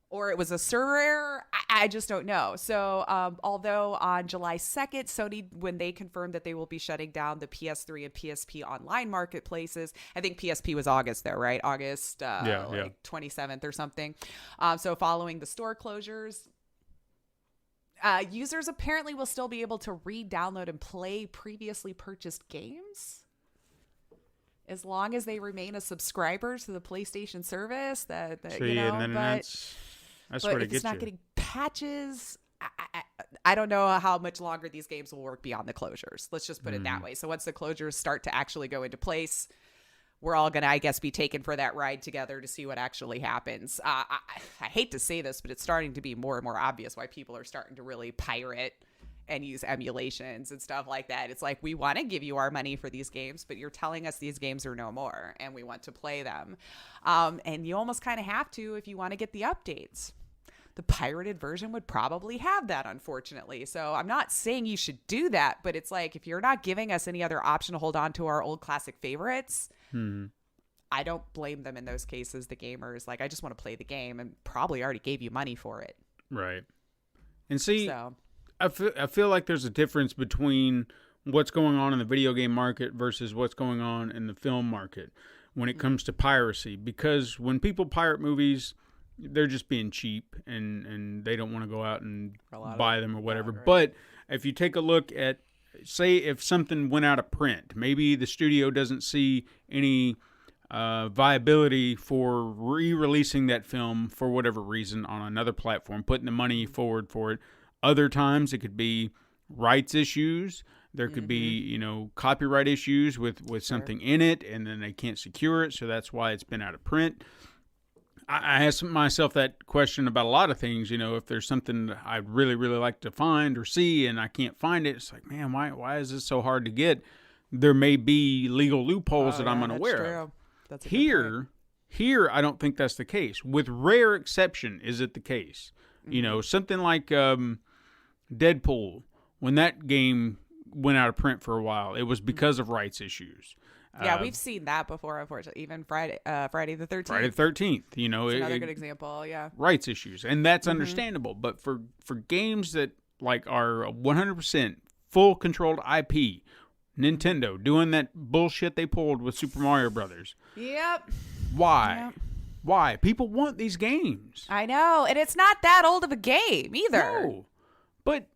or it was a server error, I just don't know. So although on July 2nd, Sony, when they confirmed that they will be shutting down the PS3 and PSP online marketplaces, I think PSP was August though, right? August 27th or something. So following the store closures, users apparently will still be able to re-download and play previously purchased games as long as they remain a subscriber to the PlayStation service. That's where if it's not getting patches, I don't know how much longer these games will work beyond the closures. Let's just put it that way. So once the closures start to actually go into place, we're all going to, I guess, be taken for that ride together to see what actually happens. I hate to say this, but it's starting to be more and more obvious why people are starting to really pirate and use emulations and stuff like that. It's like, we want to give you our money for these games, but you're telling us these games are no more and we want to play them. And you almost kind of have to if you want to get the updates. The pirated version would probably have that, unfortunately. So I'm not saying you should do that, but it's like, if you're not giving us any other option to hold on to our old classic favorites, I don't blame them in those cases, the gamers. Like, I just want to play the game and probably already gave you money for it. Right. And see, I feel like there's a difference between what's going on in the video game market versus what's going on in the film market when it comes to piracy. Because when people pirate movies, they're just being cheap and they don't want to go out and buy them or whatever. Right. But if you take a look at, say, if something went out of print, maybe the studio doesn't see any viability for re-releasing that film for whatever reason on another platform, putting the money forward for it. Other times it could be rights issues. There could be, copyright issues with something in it, and then they can't secure it, so that's why it's been out of print. I ask myself that question about a lot of things. If there's something that I'd really, really like to find or see and I can't find it, it's like, man, why is this so hard to get? There may be legal loopholes that I'm unaware of. That's a good point. Here, I don't think that's the case. With rare exception, is it the case? Something like Deadpool, when that game went out of print for a while, it was because of rights issues. Yeah, we've seen that before, unfortunately. Even Friday the 13th. Friday the 13th, It's another good example, yeah. Rights issues, and that's understandable. But for games that are 100% full controlled IP, Nintendo doing that bullshit they pulled with Super Mario Brothers. Yep. Why? Yep. Why? People want these games. I know, and it's not that old of a game either. No, but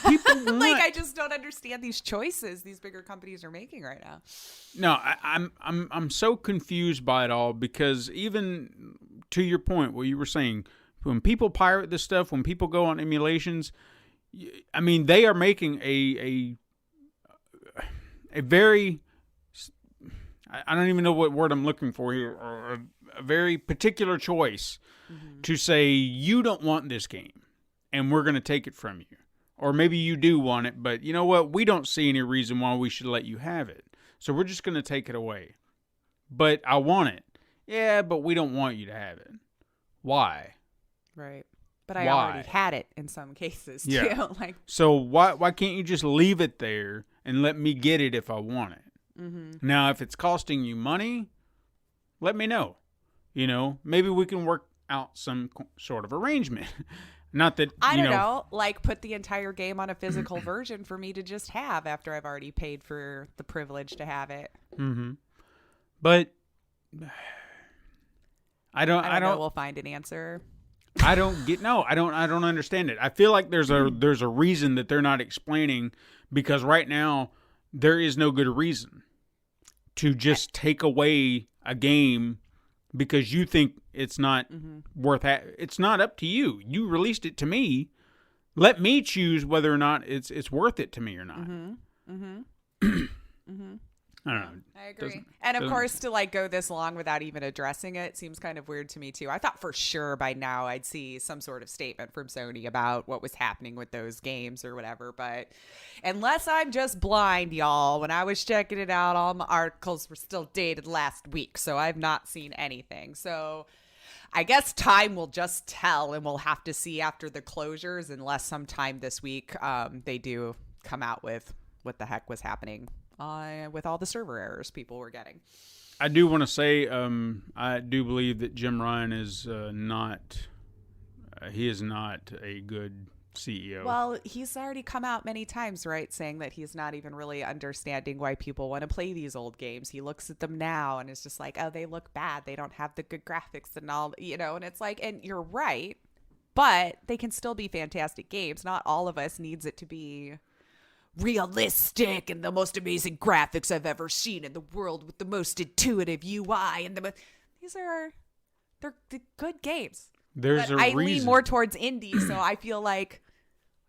people want... I just don't understand these choices these bigger companies are making right now. No, I'm so confused by it all, because even to your point, what you were saying, when people pirate this stuff, when people go on emulations, they are making a very, I don't even know what word I'm looking for here, or a very particular choice to say, you don't want this game and we're going to take it from you. Or maybe you do want it, but you know what? We don't see any reason why we should let you have it. So we're just going to take it away. But I want it. Yeah, but we don't want you to have it. Why? Right. But I already had it in some cases too. Yeah. So why can't you just leave it there and let me get it if I want it? Now, if it's costing you money, let me know. Maybe we can work out some sort of arrangement. Not that, I don't know, put the entire game on a physical version for me to just have after I've already paid for the privilege to have it. But I don't know we'll find an answer. I don't understand it. I feel like there's a reason that they're not explaining, because right now there is no good reason to just take away a game because you think it's not worth it's not up to you. You released it to me. Let me choose whether or not it's worth it to me or not. I don't know. I agree. And of course, to go this long without even addressing it seems kind of weird to me too. I thought for sure by now I'd see some sort of statement from Sony about what was happening with those games or whatever. But unless I'm just blind, y'all, when I was checking it out, all my articles were still dated last week. So I've not seen anything. So I guess time will just tell, and we'll have to see after the closures, unless sometime this week they do come out with what the heck was happening with all the server errors people were getting. I do want to say, I do believe that Jim Ryan is not a good CEO. Well, he's already come out many times, right, saying that he's not even really understanding why people want to play these old games. He looks at them now and is just like, oh, they look bad. They don't have the good graphics and all, and it's like, and you're right, but they can still be fantastic games. Not all of us needs it to be realistic and the most amazing graphics I've ever seen in the world with the most intuitive UI and they're good games. I lean more towards indie, so I feel like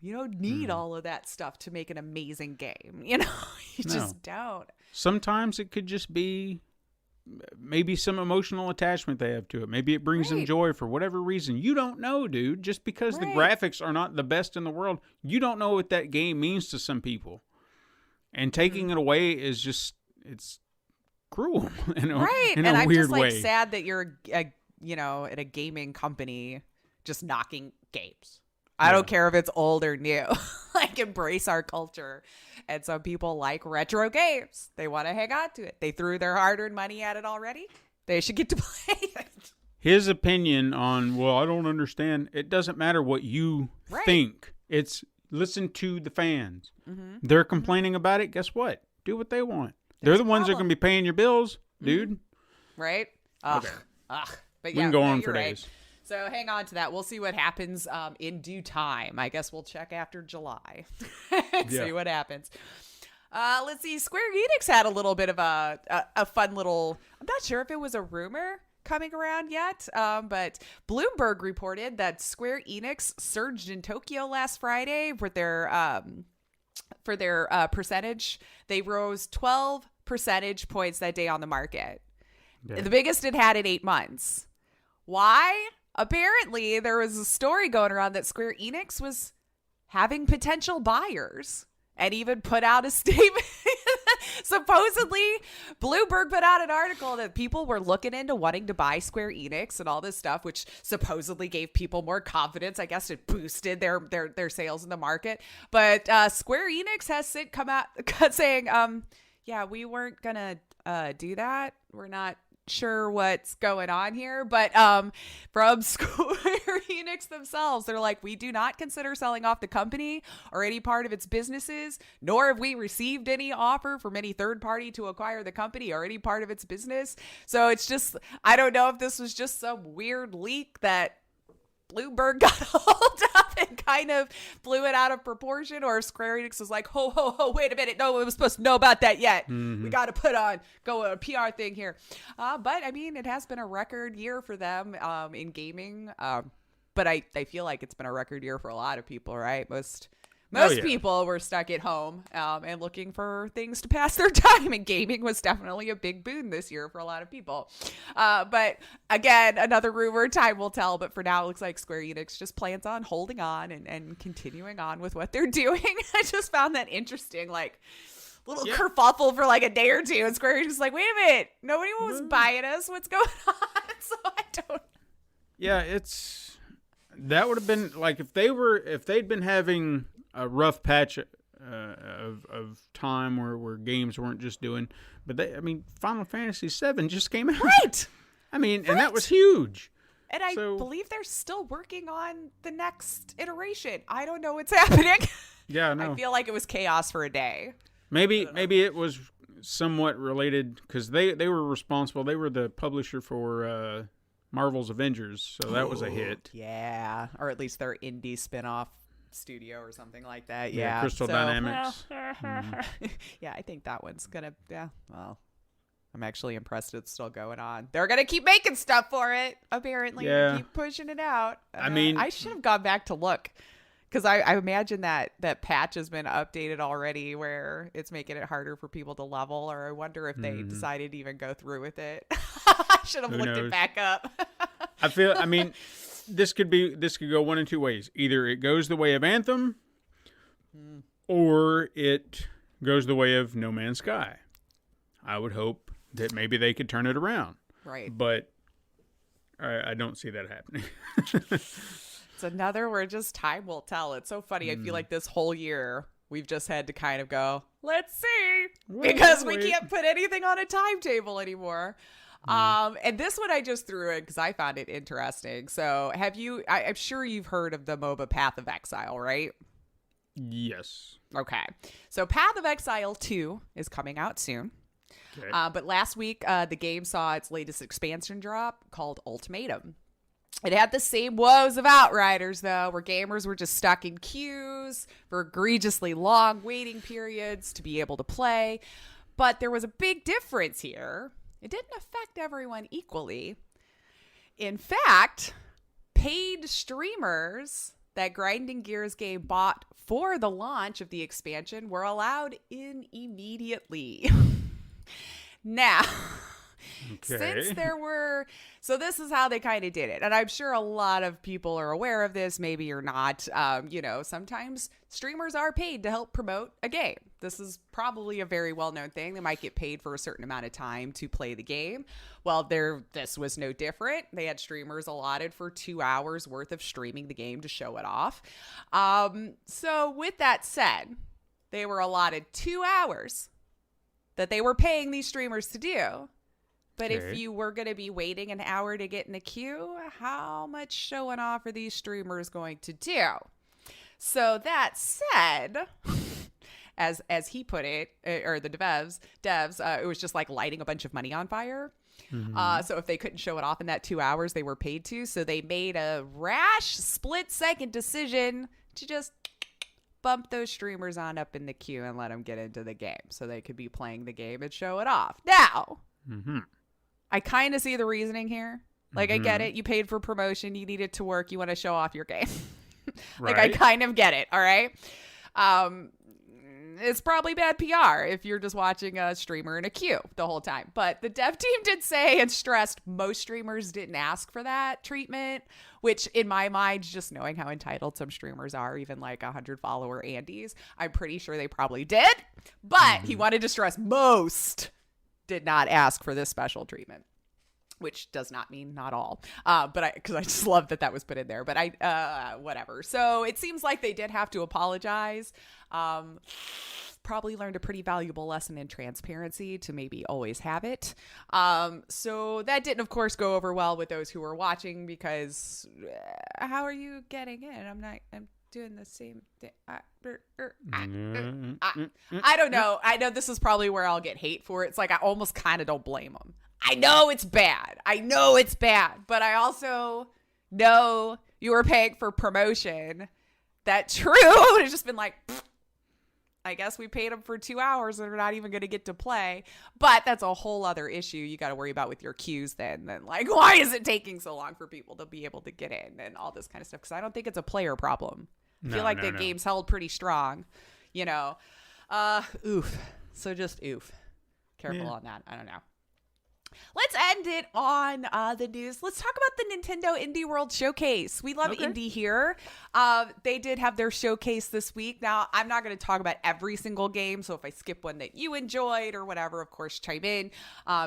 you don't need all of that stuff to make an amazing game. You just don't. Sometimes it could just be maybe some emotional attachment they have to it. Maybe it brings them joy for whatever reason. You don't know, dude. Just because the graphics are not the best in the world, you don't know what that game means to some people. And taking it away is just, it's cruel in a and I'm weird just way. Sad that you're at a gaming company just knocking games. I don't care if it's old or new. Embrace our culture. And some people like retro games. They want to hang on to it. They threw their hard-earned money at it already. They should get to play it. His opinion on, I don't understand. It doesn't matter what you think. It's listen to the fans. They're complaining about it. Guess what? Do what they want. They're the ones that are going to be paying your bills, dude. Right? Ugh. But we can go on for days. So hang on to that. We'll see what happens in due time. I guess we'll check after July and see what happens. Let's see. Square Enix had a little bit of a fun little, I'm not sure if it was a rumor coming around yet, but Bloomberg reported that Square Enix surged in Tokyo last Friday with their for their percentage. They rose 12 percentage points that day on the market. Yeah. The biggest it had in 8 months. Why? Apparently, there was a story going around that Square Enix was having potential buyers and even put out a statement. Supposedly, Bloomberg put out an article that people were looking into wanting to buy Square Enix and all this stuff, which supposedly gave people more confidence. I guess it boosted their sales in the market. But Square Enix has come out saying, yeah, we weren't going to do that. We're not sure what's going on here, but from Square Enix themselves, they're like, we do not consider selling off the company or any part of its businesses, nor have we received any offer from any third party to acquire the company or any part of its business. So it's just, I don't know if this was just some weird leak that Bloomberg got hold of and kind of blew it out of proportion, or Square Enix was like, ho, wait a minute, no one was supposed to know about that yet. We got to go a PR thing here. But I mean, it has been a record year for them in gaming. But I feel like it's been a record year for a lot of people, right? Most people were stuck at home and looking for things to pass their time, and gaming was definitely a big boon this year for a lot of people. But again, another rumor, time will tell. But for now, it looks like Square Enix just plans on holding on and continuing on with what they're doing. I just found that interesting, like little kerfuffle for like a day or two. And Square Enix is like, wait a minute, nobody was buying us. What's going on? So I don't. Yeah, that would have been like if they'd been having a rough patch of time where games weren't just doing, but Final Fantasy VII just came out. Right. And that was huge. And I believe they're still working on the next iteration. I don't know what's happening. Yeah, no. I feel like it was chaos for a day. Maybe it was somewhat related because they were responsible. They were the publisher for Marvel's Avengers, so that was a hit. Yeah, or at least their indie spinoff studio or something like that. Yeah, Crystal Dynamics. Yeah, I think that one's gonna. Yeah, well, I'm actually impressed it's still going on. They're gonna keep making stuff for it. Apparently, keep pushing it out. I should have gone back to look because I imagine that patch has been updated already, where it's making it harder for people to level. Or I wonder if they decided to even go through with it. I should have looked it back up. This could go one in two ways. Either it goes the way of Anthem, or it goes the way of No Man's Sky. I would hope that maybe they could turn it around. Right. But I don't see that happening. It's another where just time will tell. It's so funny. I feel like this whole year we've just had to kind of go, let's see, because we can't put anything on a timetable anymore. And this one I just threw in because I found it interesting. So I'm sure you've heard of the MOBA Path of Exile, right? Yes. Okay. So Path of Exile 2 is coming out soon. Okay. But last week, the game saw its latest expansion drop called Ultimatum. It had the same woes of Outriders, though, where gamers were just stuck in queues for egregiously long waiting periods to be able to play. But there was a big difference here. It didn't affect everyone equally. In fact, paid streamers that Grinding Gears game bought for the launch of the expansion were allowed in immediately. Now, since so this is how they kind of did it. And I'm sure a lot of people are aware of this. Maybe you're not. Sometimes streamers are paid to help promote a game. This is probably a very well-known thing. They might get paid for a certain amount of time to play the game. Well, this was no different. They had streamers allotted for 2 hours worth of streaming the game to show it off. So with that said, they were allotted 2 hours that they were paying these streamers to do. But if you were going to be waiting an hour to get in the queue, how much showing off are these streamers going to do? So that said, as he put it, or the devs, it was just like lighting a bunch of money on fire. So if they couldn't show it off in that 2 hours, they were paid to. So they made a rash split-second decision to just bump those streamers on up in the queue and let them get into the game so they could be playing the game and show it off. Now, I kind of see the reasoning here. Like, I get it. You paid for promotion. You need it to work. You want to show off your game. Like, I kind of get it. All right. it's probably bad PR if you're just watching a streamer in a queue the whole time. But the dev team did say and stressed most streamers didn't ask for that treatment, which in my mind, just knowing how entitled some streamers are, even like 100 follower Andes, I'm pretty sure they probably did. But he wanted to stress most did not ask for this special treatment, which does not mean not all. Because I just love that was put in there. But whatever. So it seems like they did have to apologize. Probably learned a pretty valuable lesson in transparency to maybe always have it. So that didn't, of course, go over well with those who were watching because how are you getting in? I'm doing the same thing. I don't know. I know this is probably where I'll get hate for it. It's like I almost kind of don't blame them. I know it's bad. But I also know you were paying for promotion. That true would have just been like, I guess we paid them for 2 hours and we're not even going to get to play. But that's a whole other issue you got to worry about with your queues then. Then like, why is it taking so long for people to be able to get in and all this kind of stuff? Because I don't think it's a player problem. I feel like the game's held pretty strong, you know. Oof. So just oof. Careful on that. I don't know. Let's end it on the news. Let's talk about the Nintendo Indie World Showcase. We love indie here. They did have their showcase this week. Now, I'm not going to talk about every single game, so if I skip one that you enjoyed or whatever, of course, chime in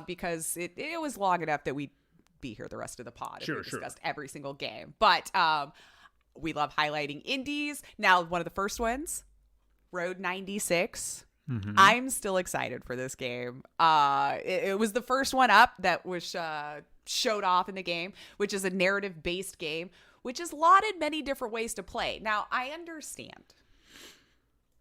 because it was long enough that we'd be here the rest of the pod if we discussed every single game. But we love highlighting indies. Now, one of the first ones, Road 96. Mm-hmm. I'm still excited for this game. It was the first one up that was showed off in the game, which is a narrative-based game, which is lauded many different ways to play. Now, I understand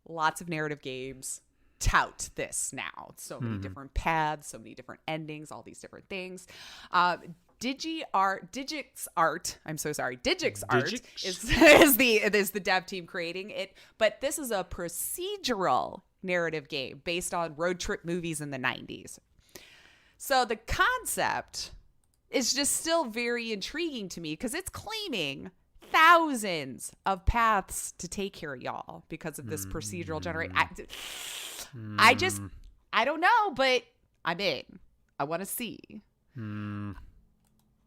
lots of narrative games tout this now. So many different paths, so many different endings, all these different things. Digix Art is the dev team creating it, but this is a procedural narrative game based on road trip movies in the 90s. So the concept is just still very intriguing to me because it's claiming thousands of paths to take here, y'all, because of this procedural generation. I don't know, but I'm in. I want to see.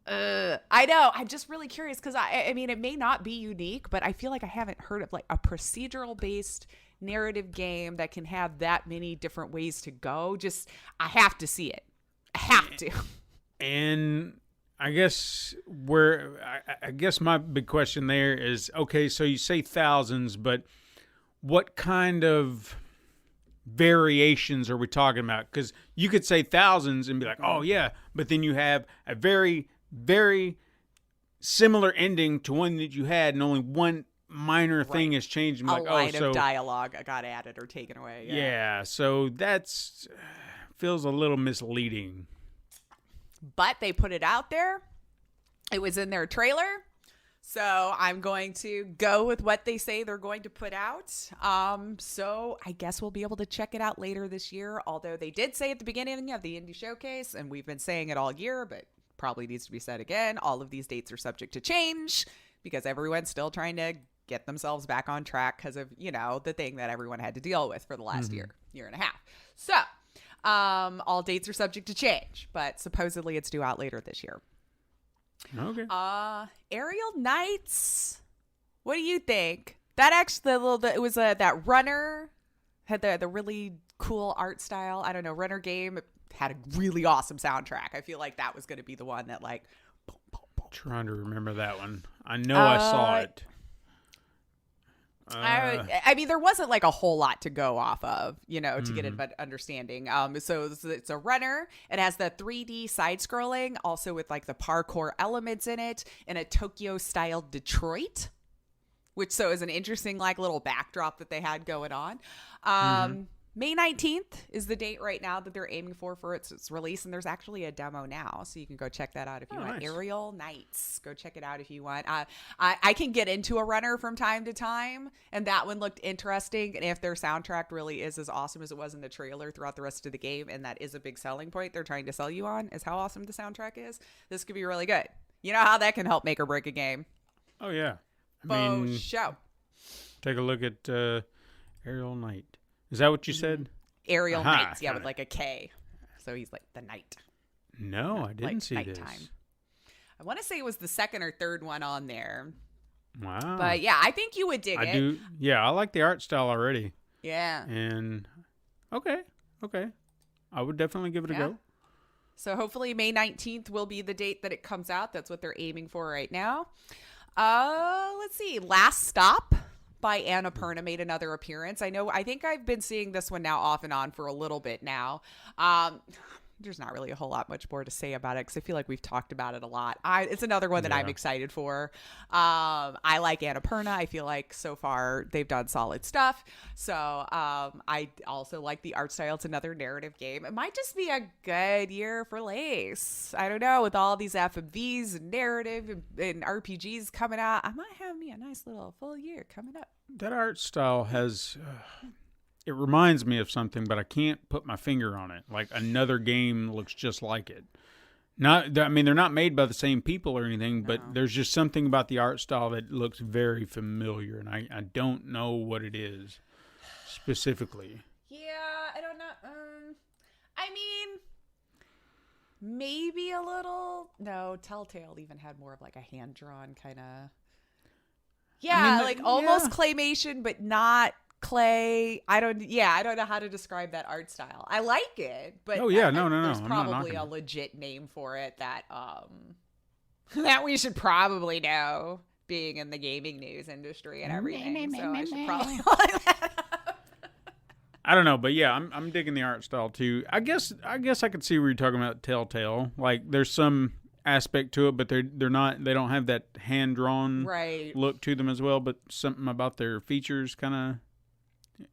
I know. I'm just really curious because I mean, it may not be unique, but I feel like I haven't heard of like a procedural based narrative game that can have that many different ways to go. Just, I have to see it. I have to. And I guess I guess my big question there is, okay, so you say thousands, but what kind of variations are we talking about? Because you could say thousands and be like, oh yeah, but then you have a very, very similar ending to one that you had, and only one minor thing has changed. I'm a line of dialogue got added or taken away. Yeah, so that's feels a little misleading. But they put it out there. It was in their trailer. So I'm going to go with what they say they're going to put out. So I guess we'll be able to check it out later this year. Although they did say at the beginning of the Indie Showcase, and we've been saying it all year, but probably needs to be said again, all of these dates are subject to change because everyone's still trying to get themselves back on track because of, you know, the thing that everyone had to deal with for the last year and a half. So all dates are subject to change, but supposedly it's due out later this year. Okay. Aerial Knights. What do you think? That actually, it was that runner had the really cool art style. I don't know, runner game. It had a really awesome soundtrack. I feel like that was going to be the one that like. Boom, boom, boom. Trying to remember that one. I know I saw it. I mean, there wasn't like a whole lot to go off of, you know, to get an understanding. So it's a runner. It has the 3D side scrolling, also with like the parkour elements in it, and a Tokyo style Detroit, which so is an interesting like little backdrop that they had going on. May 19th is the date right now that they're aiming for its release. And there's actually a demo now. So you can go check that out if you want. Nice. Aerial Knights. Go check it out if you want. I can get into a runner from time to time. And that one looked interesting. And if their soundtrack really is as awesome as it was in the trailer throughout the rest of the game, and that is a big selling point they're trying to sell you on, is how awesome the soundtrack is, this could be really good. You know how that can help make or break a game. Oh, yeah. I mean, show. Take a look at Aerial Knight. Is that what you said? Aerial Aha, Knights, yeah, got with it. like a K. So he's like the knight. No, I didn't like see nighttime. this. I want to say it was the second or third one on there. Wow. But yeah, I think you would dig it. I do. Yeah, I like the art style already. Yeah. And okay. I would definitely give it a go. So hopefully May 19th will be the date that it comes out. That's what they're aiming for right now. Let's see. Last Stop by Annapurna made another appearance. I think I've been seeing this one now off and on for a little bit now. There's not really a whole lot much more to say about it because I feel like we've talked about it a lot. It's another one that I'm excited for. I like Annapurna. I feel like so far they've done solid stuff. So I also like the art style. It's another narrative game. It might just be a good year for Lace. I don't know. With all these FMVs and narrative and RPGs coming out, I might have me a nice little full year coming up. That art style has... it reminds me of something, but I can't put my finger on it. Like another game looks just like it. They're not made by the same people or anything, but there's just something about the art style that looks very familiar, and I don't know what it is specifically. Yeah, I don't know. I mean, maybe a little. No, Telltale even had more of like a hand-drawn kind of. Yeah, almost claymation, but not clay. I don't know how to describe that art style. I like it, but there's probably a legit name for it that that we should probably know, being in the gaming news industry and everything. So I should probably look that up. I don't know, but yeah, I'm digging the art style too. I guess I could see where you're talking about Telltale. Like there's some aspect to it, but they don't have that hand drawn look to them as well, but something about their features kind of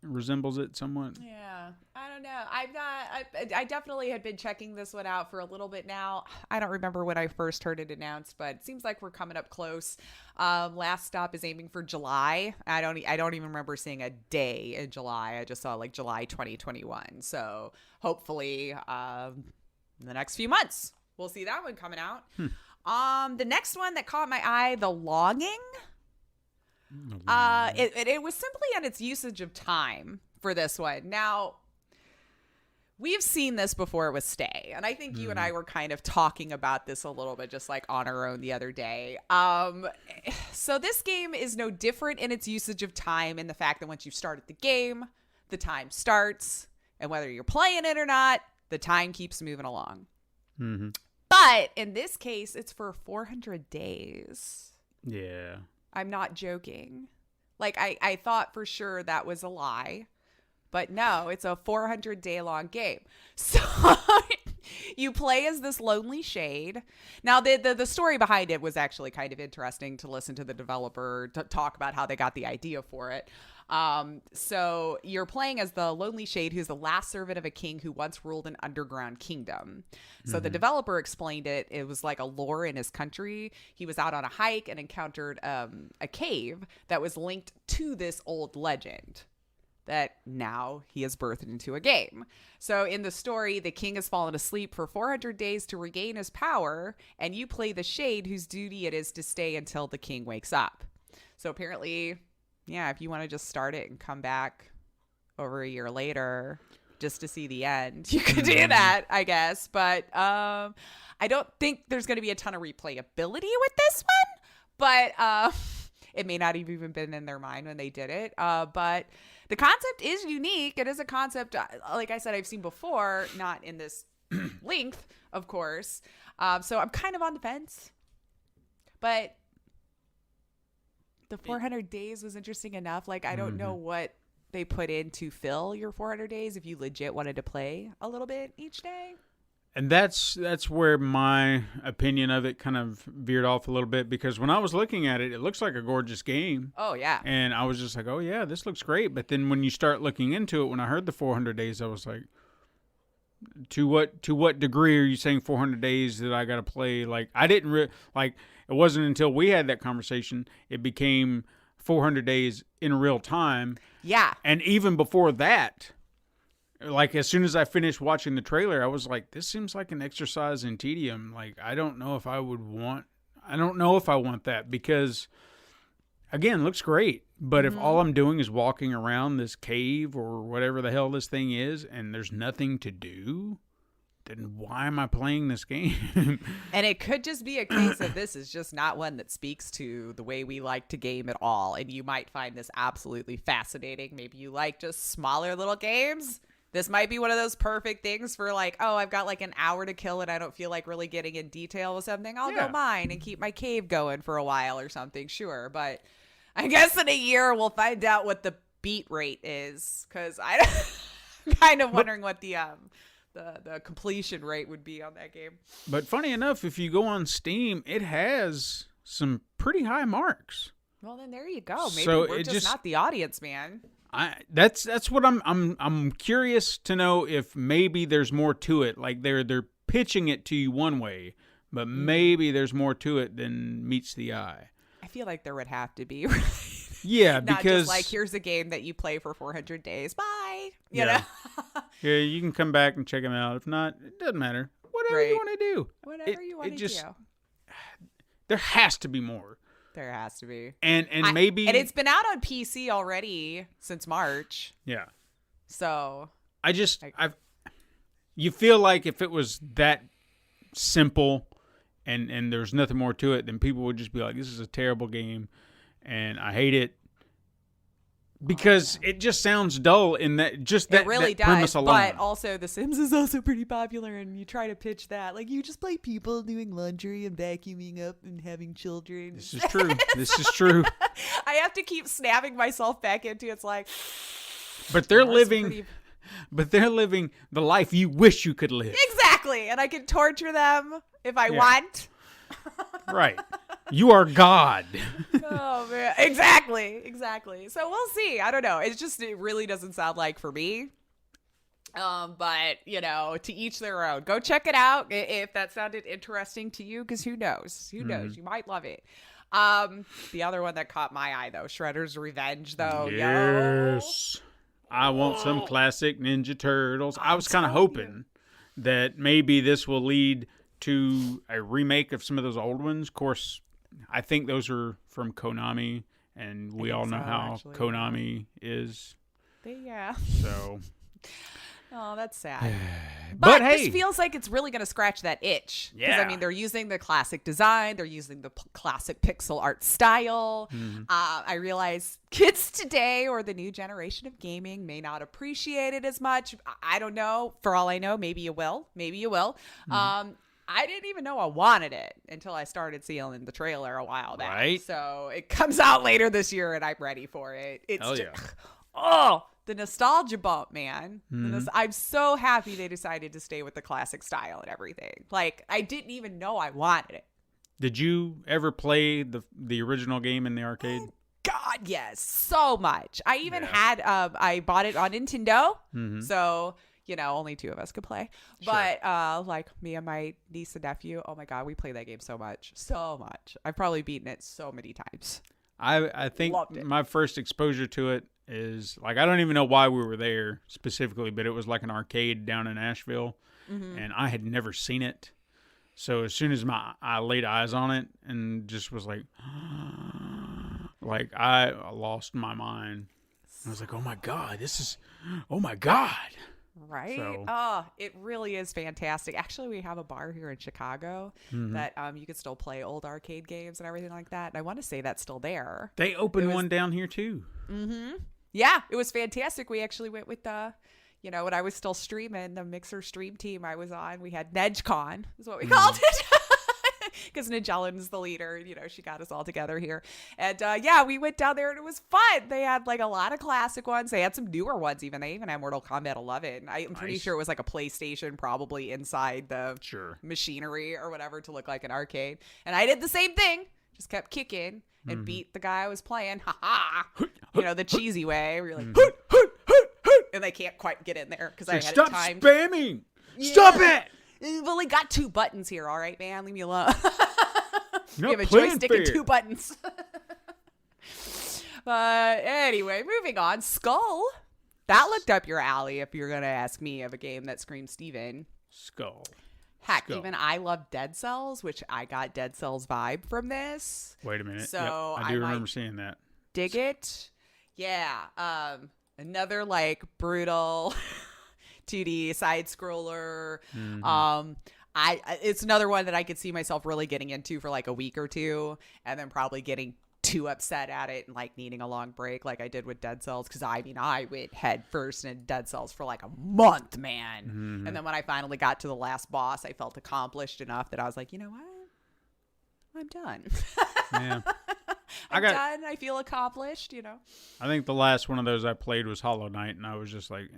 resembles it somewhat. Yeah, I don't know. I definitely had been checking this one out for a little bit now. I don't remember when I first heard it announced, but it seems like we're coming up close. Last Stop is aiming for July. I don't even remember seeing a day in July. I just saw like July 2021. So hopefully in the next few months we'll see that one coming out. The next one that caught my eye, The Longing. It was simply on its usage of time for this one. Now, we've seen this before with Stay, and I think you and I were kind of talking about this a little bit just like on our own the other day. So this game is no different in its usage of time, in the fact that once you've started the game, the time starts, and whether you're playing it or not, the time keeps moving along. Mm-hmm. But in this case, it's for 400 days. Yeah. I'm not joking. Like, I thought for sure that was a lie. But no, it's a 400-day long game. So you play as this lonely shade. Now, the story behind it was actually kind of interesting to listen to the developer talk about how they got the idea for it. So you're playing as the lonely shade, who's the last servant of a king who once ruled an underground kingdom. So the developer explained it was like a lore in his country. He was out on a hike and encountered a cave that was linked to this old legend that now he has birthed into a game. So in the story, the king has fallen asleep for 400 days to regain his power, and you play the shade whose duty it is to stay until the king wakes up. So apparently, yeah, if you want to just start it and come back over a year later just to see the end, you could do that, I guess. But I don't think there's going to be a ton of replayability with this one, but it may not have even been in their mind when they did it. But the concept is unique. It is a concept, like I said, I've seen before, not in this length, of course. So I'm kind of on the fence. But the 400 days was interesting enough. Like, I don't know what they put in to fill your 400 days if you legit wanted to play a little bit each day. And that's where my opinion of it kind of veered off a little bit, because when I was looking at it, it looks like a gorgeous game. Oh, yeah. And I was just like, oh, yeah, this looks great. But then when you start looking into it, when I heard the 400 days, I was like, to what degree are you saying 400 days that I got to play? Like, I didn't it wasn't until we had that conversation, it became 400 days in real time. Yeah. And even before that, like, as soon as I finished watching the trailer, I was like, this seems like an exercise in tedium. Like, I don't know if I want that, because, again, looks great. But if all I'm doing is walking around this cave or whatever the hell this thing is, and there's nothing to do, then why am I playing this game? And it could just be a case of this is just not one that speaks to the way we like to game at all. And you might find this absolutely fascinating. Maybe you like just smaller little games. This might be one of those perfect things for like, oh, I've got like an hour to kill and I don't feel like really getting in detail with something. I'll go mine and keep my cave going for a while or something. Sure. But I guess in a year we'll find out what the beat rate is, because I'm kind of wondering what the completion rate would be on that game. But funny enough, if you go on Steam, it has some pretty high marks. Well, then there you go. Maybe So we're just not the audience, man. That's what I'm curious to know, if maybe there's more to it. Like they're pitching it to you one way, but maybe there's more to it than meets the eye. I feel like there would have to be. Yeah, Not because just like, here's a game that you play for 400 days. Bye. You know? Yeah, you can come back and check them out. If not, it doesn't matter. Whatever you want to do. Whatever you want to do. There has to be more. There has to be. And maybe... And it's been out on PC already since March. Yeah. So... You feel like if it was that simple and there's nothing more to it, then people would just be like, this is a terrible game and I hate it. Because it just sounds dull in that it really that premise does, alone. But also The Sims is also pretty popular, and you try to pitch that. Like, you just play people doing laundry and vacuuming up and having children. This is true. This is true. I have to keep snapping myself back into it's like... But they're living the life you wish you could live. Exactly. And I can torture them if I want. Right. You are God. Oh, man. Exactly. So we'll see. I don't know. It really doesn't sound like for me. But, to each their own. Go check it out if that sounded interesting to you, because who knows? Who knows? You might love it. The other one that caught my eye, though, Shredder's Revenge, though. Yes. I want some classic Ninja Turtles. I was kind of hoping that maybe this will lead to a remake of some of those old ones. Of course, I think those are from Konami, and we all know how Konami is. Yeah. So. Oh, that's sad. But this feels like it's really going to scratch that itch. Yeah. Because, they're using the classic design. They're using the classic pixel art style. I realize kids today, or the new generation of gaming, may not appreciate it as much. I don't know. For all I know, maybe you will. I didn't even know I wanted it until I started seeing the trailer a while back. Right. So it comes out later this year, and I'm ready for it. The nostalgia bump, man. I'm so happy they decided to stay with the classic style and everything. Like, I didn't even know I wanted it. Did you ever play the original game in the arcade? Oh, God, yes. So much. I even had, I bought it on Nintendo. So, only two of us could play. Sure. But, like, me and my niece and nephew, oh my God, we play that game so much. So much. I've probably beaten it so many times. I think my first exposure to it is, like, I don't even know why we were there specifically, but it was like an arcade down in Asheville, and I had never seen it. So as soon as I laid eyes on it and just was like, I lost my mind. I was like, oh my God, oh my God. Right? So. Oh, it really is fantastic. Actually, we have a bar here in Chicago that you could still play old arcade games and everything like that. And I want to say that's still there. They opened one down here too. Yeah, it was fantastic. We actually went with when I was still streaming, the Mixer stream team I was on. We had NedgeCon is what we called it. Because Nigellen's the leader, she got us all together here. And we went down there and it was fun. They had like a lot of classic ones. They had some newer ones even. They even had Mortal Kombat 11. I'm pretty sure it was like a PlayStation probably inside the machinery or whatever to look like an arcade. And I did the same thing. Just kept kicking and beat the guy I was playing. Ha ha. The cheesy way. Where you're like, hoot, hoot, hoot, hoot. And they can't quite get in there because I had it timed. Stop spamming. Yeah. Stop it. We've only got 2 buttons here, all right, man? Leave me alone. We have a joystick and 2 buttons. But anyway, moving on. Skull. That looked up your alley if you're going to ask me of a game that screams Steven. Skull. Heck, even I love Dead Cells, which I got Dead Cells vibe from this. Wait a minute. So I do remember seeing that. Dig it. Yeah. Another like brutal 2D side scroller. It's another one that I could see myself really getting into for like a week or two, and then probably getting too upset at it and like needing a long break like I did with Dead Cells, because I went head first in Dead Cells for like a month, man. And then when I finally got to the last boss, I felt accomplished enough that I was like, you know what, I'm done. Yeah. I'm done. I feel accomplished, I think the last one of those I played was Hollow Knight, and I was just like,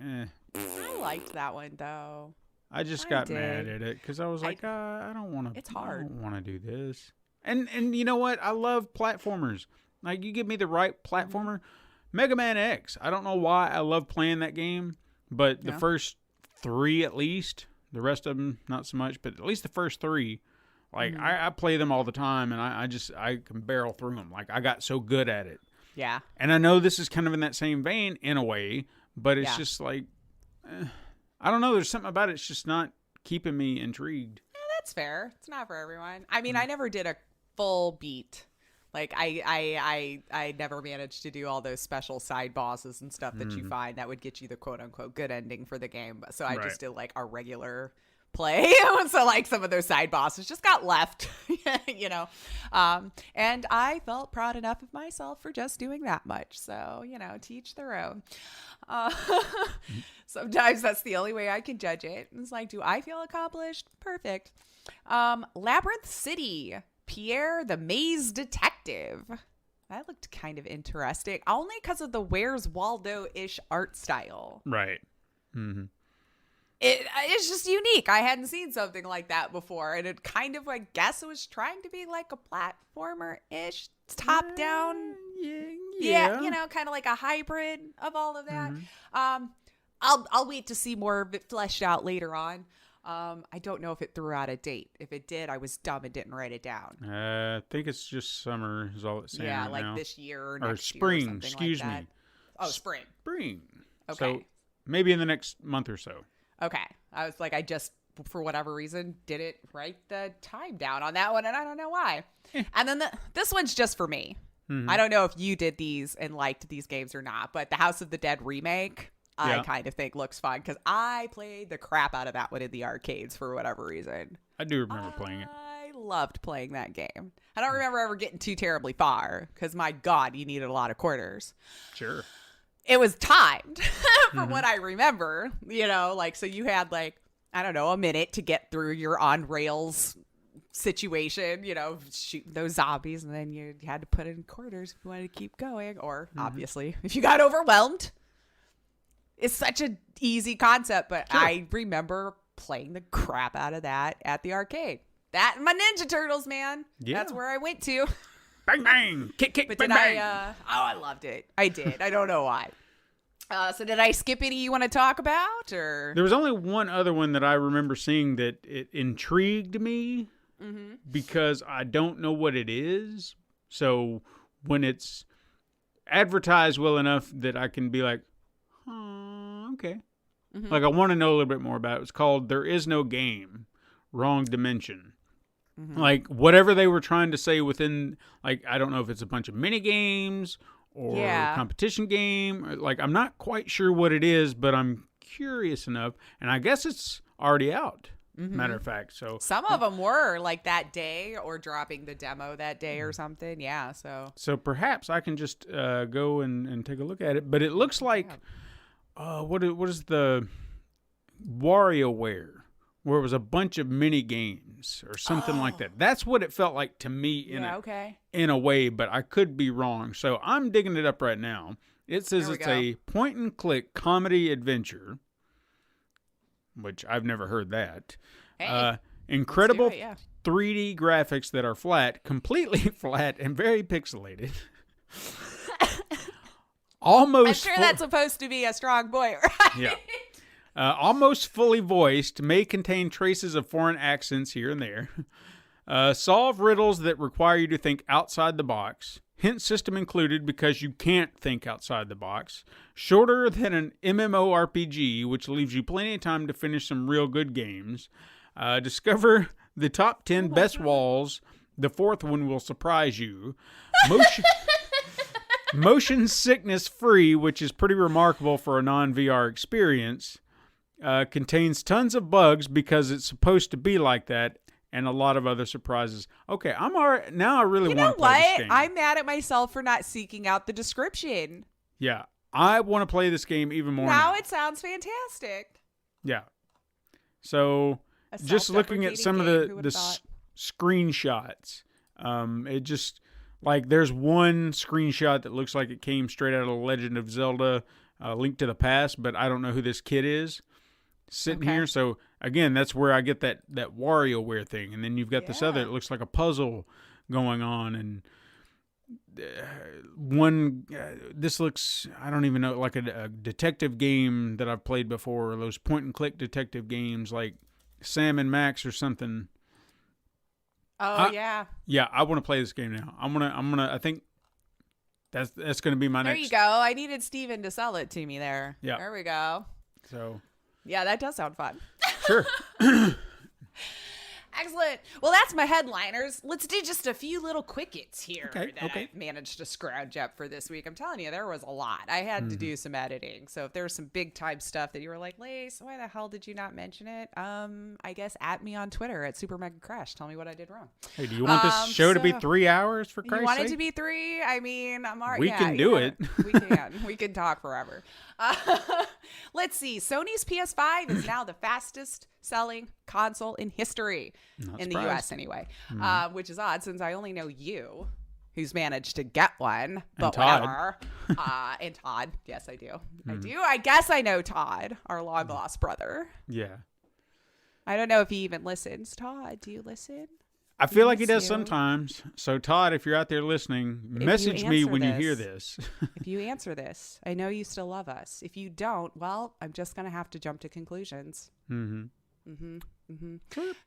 I liked that one though. I just got mad at it because I was like, I don't want to. It's hard. I don't want to do this. And you know what? I love platformers. Like, you give me the right platformer. Mega Man X. I don't know why I love playing that game, but the first 3 at least, the rest of them not so much, but at least the first 3, like I play them all the time, and I can barrel through them. Like, I got so good at it. Yeah. And I know this is kind of in that same vein in a way, but it's just like, I don't know. There's something about it. It's just not keeping me intrigued. Yeah, that's fair. It's not for everyone. I mean, I never did a full beat. Like I never managed to do all those special side bosses and stuff that you find that would get you the quote unquote good ending for the game. So I just did like a regular play. So like some of those side bosses just got left, and I felt proud enough of myself for just doing that much. So, to each their own. Sometimes that's the only way I can judge it. It's like, do I feel accomplished? Perfect. Labyrinth City, Pierre the Maze Detective. That looked kind of interesting, only because of the Where's Waldo-ish art style. Right. Mm-hmm. It's just unique. I hadn't seen something like that before, and it kind of, I guess, it was trying to be like a platformer-ish, top-down. Yeah, kind of like a hybrid of all of that. I'll wait to see more of it fleshed out later on. I don't know if it threw out a date. If it did, I was dumb and didn't write it down. I think it's just summer is all it's saying. Yeah, right like now. this year or or next spring. year or something Excuse like that. me. Oh, spring. Spring. Okay. So maybe in the next month or so. Okay. I was like, I just, for whatever reason, didn't write the time down on that one, and I don't know why. And then this one's just for me. I don't know if you did these and liked these games or not, but the House of the Dead remake, I kind of think looks fun, because I played the crap out of that one in the arcades for whatever reason. I do remember playing it. I loved playing that game. I don't remember ever getting too terribly far, because my God, you needed a lot of quarters. Sure. It was timed from what I remember, so you had I don't know, a minute to get through your on rails situation, shooting those zombies, and then you had to put in quarters if you wanted to keep going, or obviously if you got overwhelmed. It's such an easy concept, but I remember playing the crap out of that at the arcade. That and my Ninja Turtles, man. Yeah. That's where I went to. Bang, bang. Kick, But bang, did bang. I loved it. I did. I don't know why. So did I skip any you want to talk about, or? There was only one other one that I remember seeing that it intrigued me because I don't know what it is. So when it's advertised well enough that I can be like, okay. Like, I want to know a little bit more about it. It's called There Is No Game, Wrong Dimension. Like, whatever they were trying to say within, like, I don't know if it's a bunch of mini games or a competition game. Like, I'm not quite sure what it is, but I'm curious enough. And I guess it's already out, matter of fact. So some of them were like that day, or dropping the demo that day or something. Yeah, so perhaps I can just go and take a look at it. But it looks like, what is the WarioWare? Where it was a bunch of mini games or something like that. That's what it felt like to me in a way, but I could be wrong. So I'm digging it up right now. It says it's a point and click comedy adventure, which I've never heard that. Hey, incredible 3D graphics that are flat, completely flat, and very pixelated. Almost. I'm sure that's supposed to be a strong point, right? Yeah. Almost fully voiced, may contain traces of foreign accents here and there. Solve riddles that require you to think outside the box. Hint system included because you can't think outside the box. Shorter than an MMORPG, which leaves you plenty of time to finish some real good games. Discover the top 10 best walls. The fourth one will surprise you. motion sickness free, which is pretty remarkable for a non-VR experience. Contains tons of bugs because it's supposed to be like that, and a lot of other surprises. Okay, I'm already, now I really want to play this game. I'm mad at myself for not seeking out the description. Yeah, I want to play this game even more now. It sounds fantastic. Yeah. So, just looking at some of the screenshots, it just, like, there's one screenshot that looks like it came straight out of Legend of Zelda, Link to the Past, but I don't know who this kid is sitting here. So, again, that's where I get that WarioWare thing. And then you've got this other, it looks like a puzzle going on. And this looks, I don't even know, like a detective game that I've played before, or those point-and-click detective games like Sam and Max or something. Yeah, I want to play this game now. I think that's going to be my next. There you go. I needed Steven to sell it to me there. Yeah. There we go. So. Yeah, that does sound fun. Sure. Excellent. Well, that's my headliners. Let's do just a few little quickets here that I've managed to scrounge up for this week. I'm telling you, there was a lot. I had to do some editing. So if there was some big time stuff that you were like, Lace, why the hell did you not mention it? I guess at me on Twitter at Super Mega Crash. Tell me what I did wrong. Hey, do you want this show to be 3 hours for Christ's sake? You want it to be 3? I mean, I'm already. We can do it. We can. We can talk forever. Let's see. Sony's PS5 is now the fastest selling console in history in the US anyway, which is odd since I only know you who's managed to get one, but whatever. And Todd. Yes, I do. I guess I know Todd, our long lost brother. Yeah. I don't know if he even listens. Todd, do you listen? I feel like he does sometimes. So, Todd, if you're out there listening, message me when you hear this. If you answer this, I know you still love us. If you don't, well, I'm just going to have to jump to conclusions.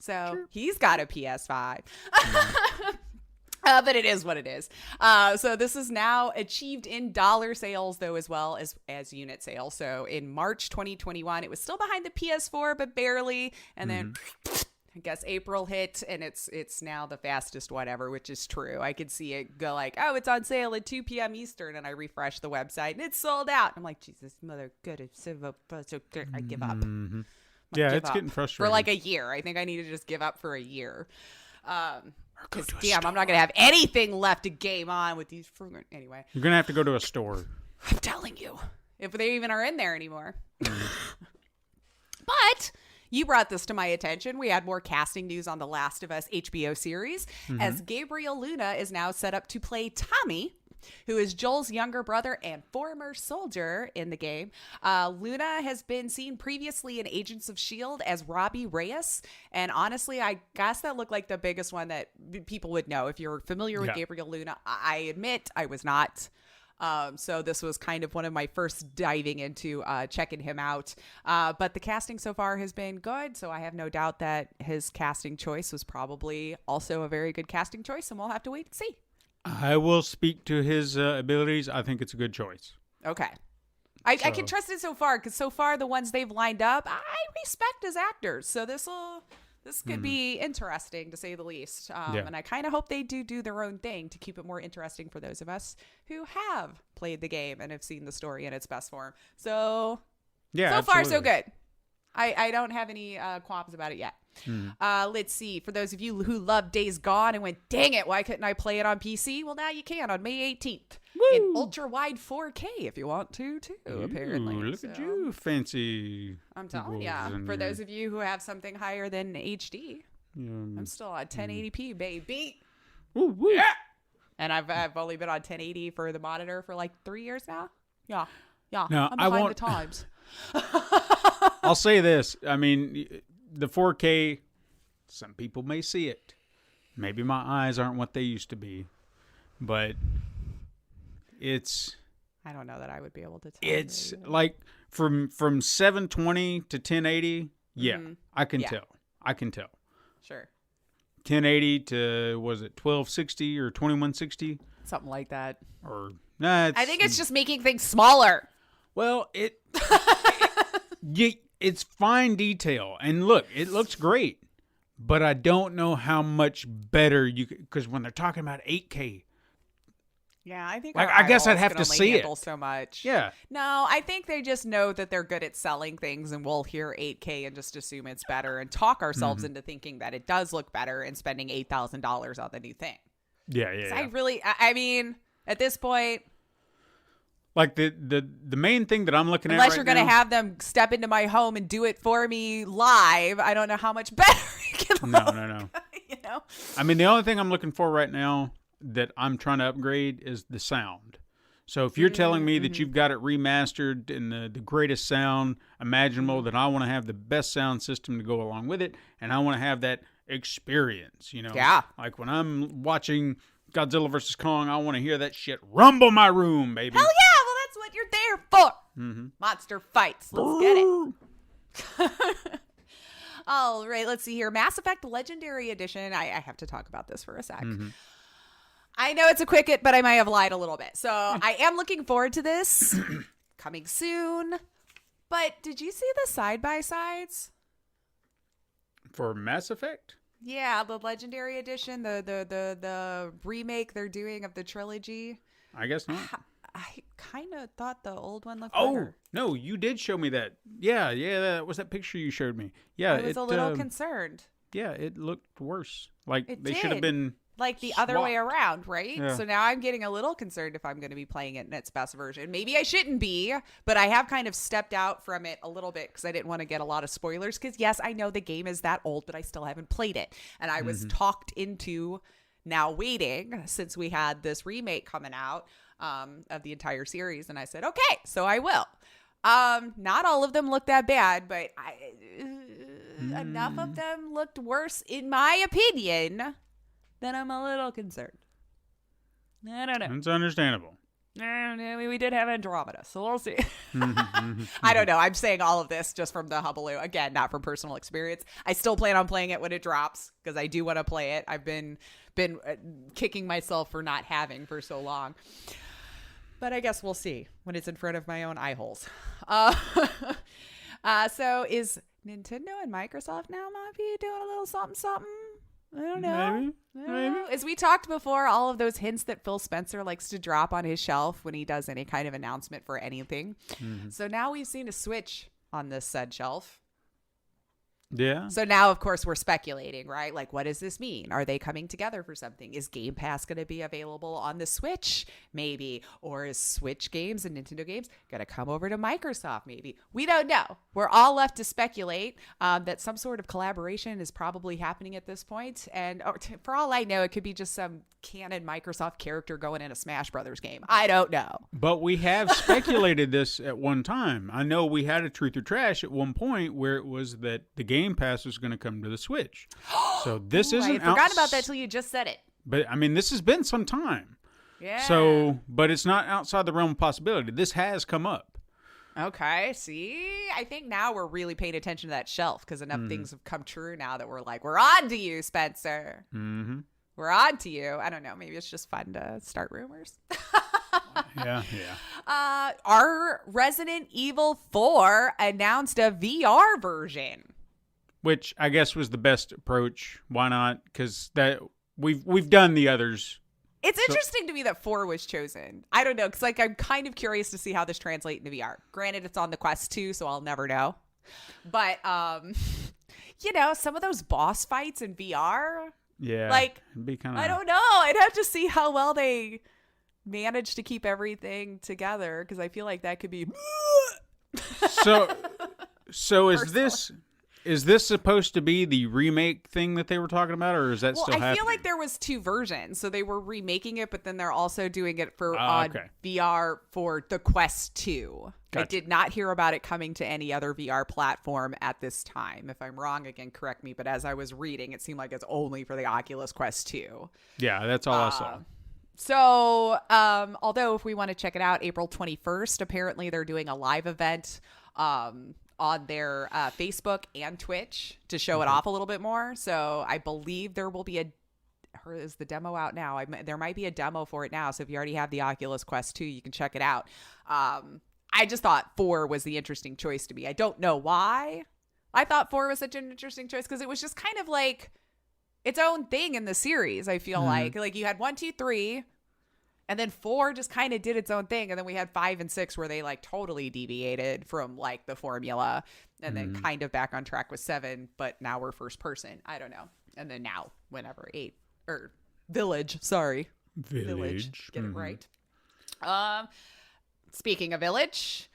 So, he's got a PS5. But it is what it is. So this is now achieved in dollar sales, though, as well as unit sales. So in March 2021, it was still behind the PS4, but barely. And then I guess April hit, and it's now the fastest whatever, which is true. I could see it go like, oh, it's on sale at 2 p.m. Eastern, and I refresh the website, and it's sold out. I'm like, Jesus, mother, good. I give up. Yeah, it's getting frustrating. For like a year. I think I need to just give up for a year. Because damn, I'm not going to have anything left to game on with these. Anyway. You're going to have to go to a store. I'm telling you. If they even are in there anymore. But you brought this to my attention. We had more casting news on The Last of Us HBO series, as Gabriel Luna is now set up to play Tommy, who is Joel's younger brother and former soldier in the game. Luna has been seen previously in Agents of S.H.I.E.L.D. as Robbie Reyes. And honestly, I guess that looked like the biggest one that people would know. If you're familiar with Gabriel Luna, I admit I was not. So this was kind of one of my first diving into checking him out. But the casting so far has been good. So I have no doubt that his casting choice was probably also a very good casting choice. And we'll have to wait and see. I will speak to his abilities. I think it's a good choice. Okay. I can trust it so far, because so far the ones they've lined up, I respect as actors. So this could be interesting, to say the least. And I kind of hope they do their own thing to keep it more interesting for those of us who have played the game and have seen the story in its best form. So, far, so good. I don't have any qualms about it yet. Let's see. For those of you who love Days Gone and went, dang it, why couldn't I play it on PC? Well, now you can on May 18th. Woo! In ultra-wide 4K if you want to, too, apparently. Look at you, fancy. I'm telling you. For those of you who have something higher than HD, I'm still on 1080p, baby. Woo, woo. Yeah! And I've only been on 1080 for the monitor for like 3 years now. Yeah. Now, I'm behind the times. I'll say this. I mean, the 4K, some people may see it. Maybe my eyes aren't what they used to be. But it's... I don't know that I would be able to tell. It's like from 720 to 1080, I can tell. I can tell. Sure. 1080 to, was it 1260 or 2160? Something like that. Or I think it's just making things smaller. Well, it's fine detail, and look, it looks great, but I don't know how much better you could, because when they're talking about 8K, Yeah, I think Like, our I guess I'd eyeballs have can to only see handle it. so much. Yeah. No, I think they just know that they're good at selling things, and we'll hear 8K and just assume it's better and talk ourselves into thinking that it does look better and spending $8,000 on the new thing. Yeah, yeah, 'Cause yeah. I mean, at this point, Like the main thing that I'm looking unless at you're right going to now, have them step into my home and do it for me live, I don't know how much better it can look. No. You know? I mean, the only thing I'm looking for right now that I'm trying to upgrade is the sound. So if you're telling me that you've got it remastered in the greatest sound imaginable, then I want to have the best sound system to go along with it, and I want to have that experience, you know? Yeah. Like when I'm watching Godzilla vs. Kong, I want to hear that shit rumble my room, baby. Hell yeah! Well, that's what you're there for. Monster fights. Let's get it. All right, let's see here. Mass Effect Legendary Edition. I have to talk about this for a sec. I know it's a quick it, but I might have lied a little bit. So I am looking forward to this. Coming soon. But did you see the side-by-sides? For Mass Effect? Yeah, the Legendary Edition, the remake they're doing of the trilogy. I guess not. I kind of thought the old one looked Oh, better. no, you did show me that. Yeah, that was that picture you showed me. Yeah, I was a little concerned. Yeah, it looked worse. Like It they should have did. been Like the other way swapped. around, right? Yeah. So now I'm getting a little concerned if I'm going to be playing it in its best version. Maybe I shouldn't be, but I have kind of stepped out from it a little bit because I didn't want to get a lot of spoilers. Because yes, I know the game is that old, but I still haven't played it. And I was talked into now waiting since we had this remake coming out of the entire series. And I said, okay, so I will. Not all of them look that bad, but enough of them looked worse, in my opinion, that I'm a little concerned. I don't know. It's understandable. We did have Andromeda, so we'll see. I don't know. I'm saying all of this just from the hubbub. Again, not from personal experience. I still plan on playing it when it drops because I do want to play it. I've been kicking myself for not having for so long. But I guess we'll see when it's in front of my own eye holes. So is Nintendo and Microsoft now might be doing a little something? I don't know. Maybe. As we talked before, all of those hints that Phil Spencer likes to drop on his shelf when he does any kind of announcement for anything. So now we've seen a Switch on this said shelf. Yeah. So now, of course, we're speculating, right? Like, what does this mean? Are they coming together for something? Is Game Pass going to be available on the Switch? Maybe. Or is Switch games and Nintendo games going to come over to Microsoft? Maybe. We don't know. We're all left to speculate that some sort of collaboration is probably happening at this point. And for all I know, it could be just some canon Microsoft character going in a Smash Brothers game. I don't know. But we have speculated this at one time. I know we had a Truth or Trash at one point where it was that the Game Pass was going to come to the Switch. So this isn't I forgot about that till you just said it. But I mean, this has been some time. Yeah. So, but it's not outside the realm of possibility. This has come up. Okay, see? I think now we're really paying attention to that shelf because enough things have come true now that we're like, we're on to you, Spencer. Mm-hmm. We're on to you. I don't know. Maybe it's just fun to start rumors. Yeah. Our Resident Evil 4 announced a VR version. Which I guess was the best approach. Why not? Because that we've done the others. It's interesting to me that 4 was chosen. I don't know, because like I'm kind of curious to see how this translates into VR. Granted, it's on the Quest 2, so I'll never know. But you know, some of those boss fights in VR, Yeah. like it'd be kind of. I don't know. I'd have to see how well they manage to keep everything together because I feel like that could be. So is this supposed to be the remake thing that they were talking about, or is that Well, still happening? I feel like there was 2 versions. So they were remaking it, but then they're also doing it for okay. VR for the Quest 2. Gotcha. I did not hear about it coming to any other VR platform at this time. If I'm wrong, again, correct me. But as I was reading, it seemed like it's only for the Oculus Quest 2. Yeah, that's all I saw. So, although if we want to check it out, April 21st, apparently they're doing a live event on their Facebook and Twitch to show it off a little bit more. So I believe there will be or is the demo out now? There might be a demo for it now. So if you already have the Oculus Quest 2, you can check it out. I just thought 4 was the interesting choice to me. I don't know why I thought 4 was such an interesting choice because it was just kind of like its own thing in the series. I feel like you had 1, 2, 3, And then 4 just kind of did its own thing. And then we had 5 and 6 where they like totally deviated from like the formula and then kind of back on track with 7. But now we're first person. I don't know. And then now, whenever 8 or Village, sorry. Village. Get it right. Speaking of Village,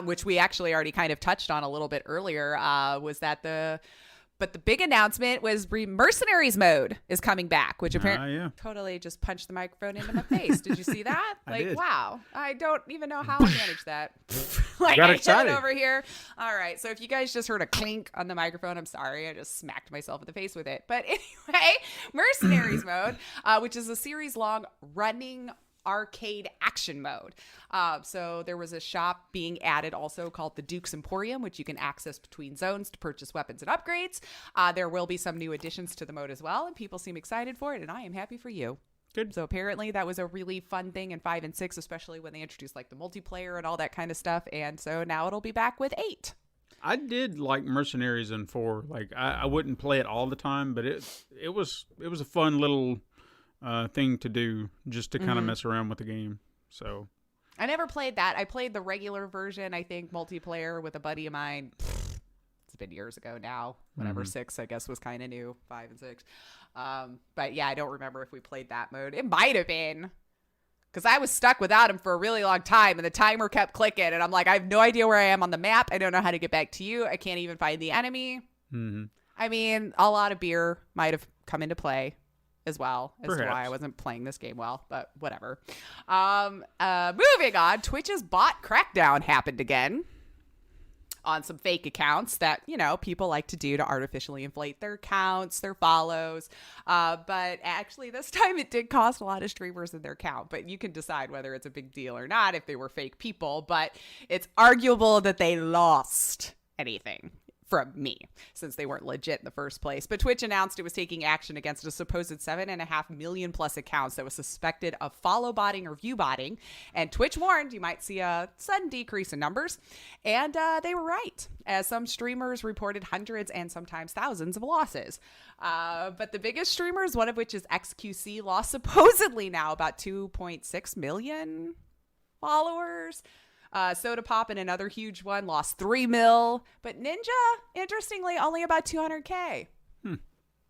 which we actually already kind of touched on a little bit earlier, was that the big announcement was Mercenaries mode is coming back, which apparently totally just punched the microphone into my face. Did you see that? I Like, did. wow. I don't even know how I managed that. Like, Got I excited. hit it over here. All right. So if you guys just heard a clink on the microphone, I'm sorry. I just smacked myself in the face with it. But anyway, Mercenaries mode, which is a series-long running arcade action mode. So there was a shop being added also called the Duke's Emporium, which you can access between zones to purchase weapons and upgrades. There will be some new additions to the mode as well, and people seem excited for it, and I am happy for you. Good. So apparently that was a really fun thing in 5 and 6, especially when they introduced like the multiplayer and all that kind of stuff. And so now it'll be back with 8. I did like Mercenaries in 4. Like I wouldn't play it all the time, but it was a fun little thing to do just to kind of mess around with the game. So I never played that. I played the regular version, I think, multiplayer with a buddy of mine. It's been years ago now. Whenever 6, I guess, was kind of new. 5 and 6. But yeah, I don't remember if we played that mode. It might have been. Because I was stuck without him for a really long time, and the timer kept clicking, and I'm like, I have no idea where I am on the map. I don't know how to get back to you. I can't even find the enemy. I mean, a lot of beer might have come into play as well as to why I wasn't playing this game well, but whatever. Moving on, Twitch's bot crackdown happened again on some fake accounts that, you know, people like to do to artificially inflate their accounts, their follows. But actually this time it did cost a lot of streamers in their account, but you can decide whether it's a big deal or not if they were fake people, but it's arguable that they lost anything from me, since they weren't legit in the first place. But Twitch announced it was taking action against a supposed 7.5 million plus accounts that was suspected of follow botting or view botting. And Twitch warned you might see a sudden decrease in numbers. And they were right, as some streamers reported hundreds and sometimes thousands of losses. But the biggest streamers, one of which is XQC, lost supposedly now about 2.6 million followers. Soda Pop and another huge one lost 3 mil, but Ninja, interestingly, only about 200K.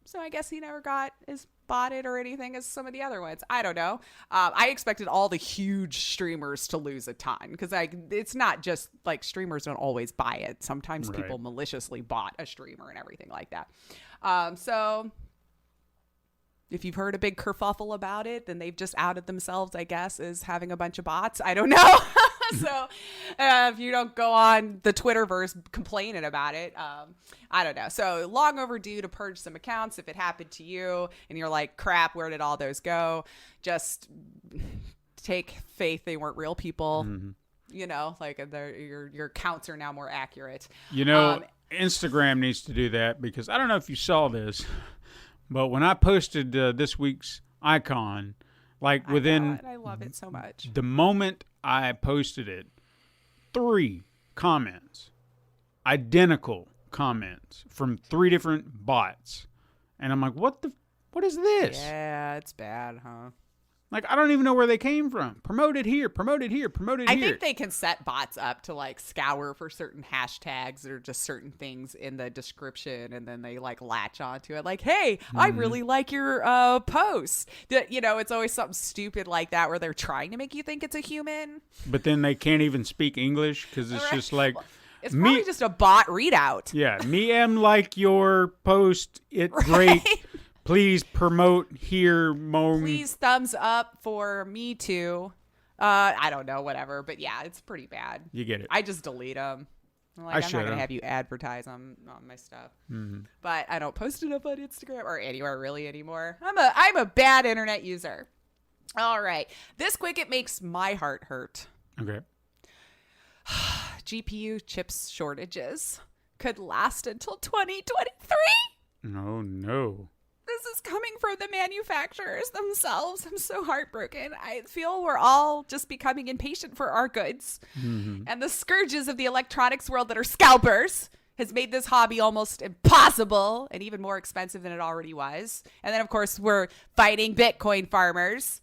So I guess he never got as botted or anything as some of the other ones. I don't know. I expected all the huge streamers to lose a ton, because it's not just like streamers don't always buy it. Sometimes people maliciously bought a streamer and everything like that. So if you've heard a big kerfuffle about it, then they've just outed themselves, I guess, as having a bunch of bots. I don't know. So if you don't go on the Twitterverse complaining about it, I don't know. So long overdue to purge some accounts. If it happened to you and you're like, crap, where did all those go? Just take faith they weren't real people. You know, like your accounts are now more accurate. You know, Instagram needs to do that, because I don't know if you saw this, but when I posted this week's icon, like within I love it so much. The moment I posted it, 3 comments, identical comments from 3 different bots. And I'm like, what is this? Yeah, it's bad, huh? Like, I don't even know where they came from. Promoted here, promoted here, promoted here. I think they can set bots up to like scour for certain hashtags or just certain things in the description, and then they like latch onto it. Like, hey, I really like your post. You know, it's always something stupid like that where they're trying to make you think it's a human. But then they can't even speak English, because it's just like... It's probably just a bot readout. Yeah, me am like your post. It great. Please promote here, Mom. Please thumbs up for me too. I don't know, whatever. But yeah, it's pretty bad. You get it. I just delete them. I'm not going to have you advertise on my stuff. But I don't post it up on Instagram or anywhere really anymore. I'm a bad internet user. All right. This quick, it makes my heart hurt. Okay. GPU chips shortages could last until 2023. Oh, no. This is coming from the manufacturers themselves. I'm so heartbroken. I feel we're all just becoming impatient for our goods. And the scourges of the electronics world that are scalpers has made this hobby almost impossible and even more expensive than it already was. And then, of course, we're fighting Bitcoin farmers.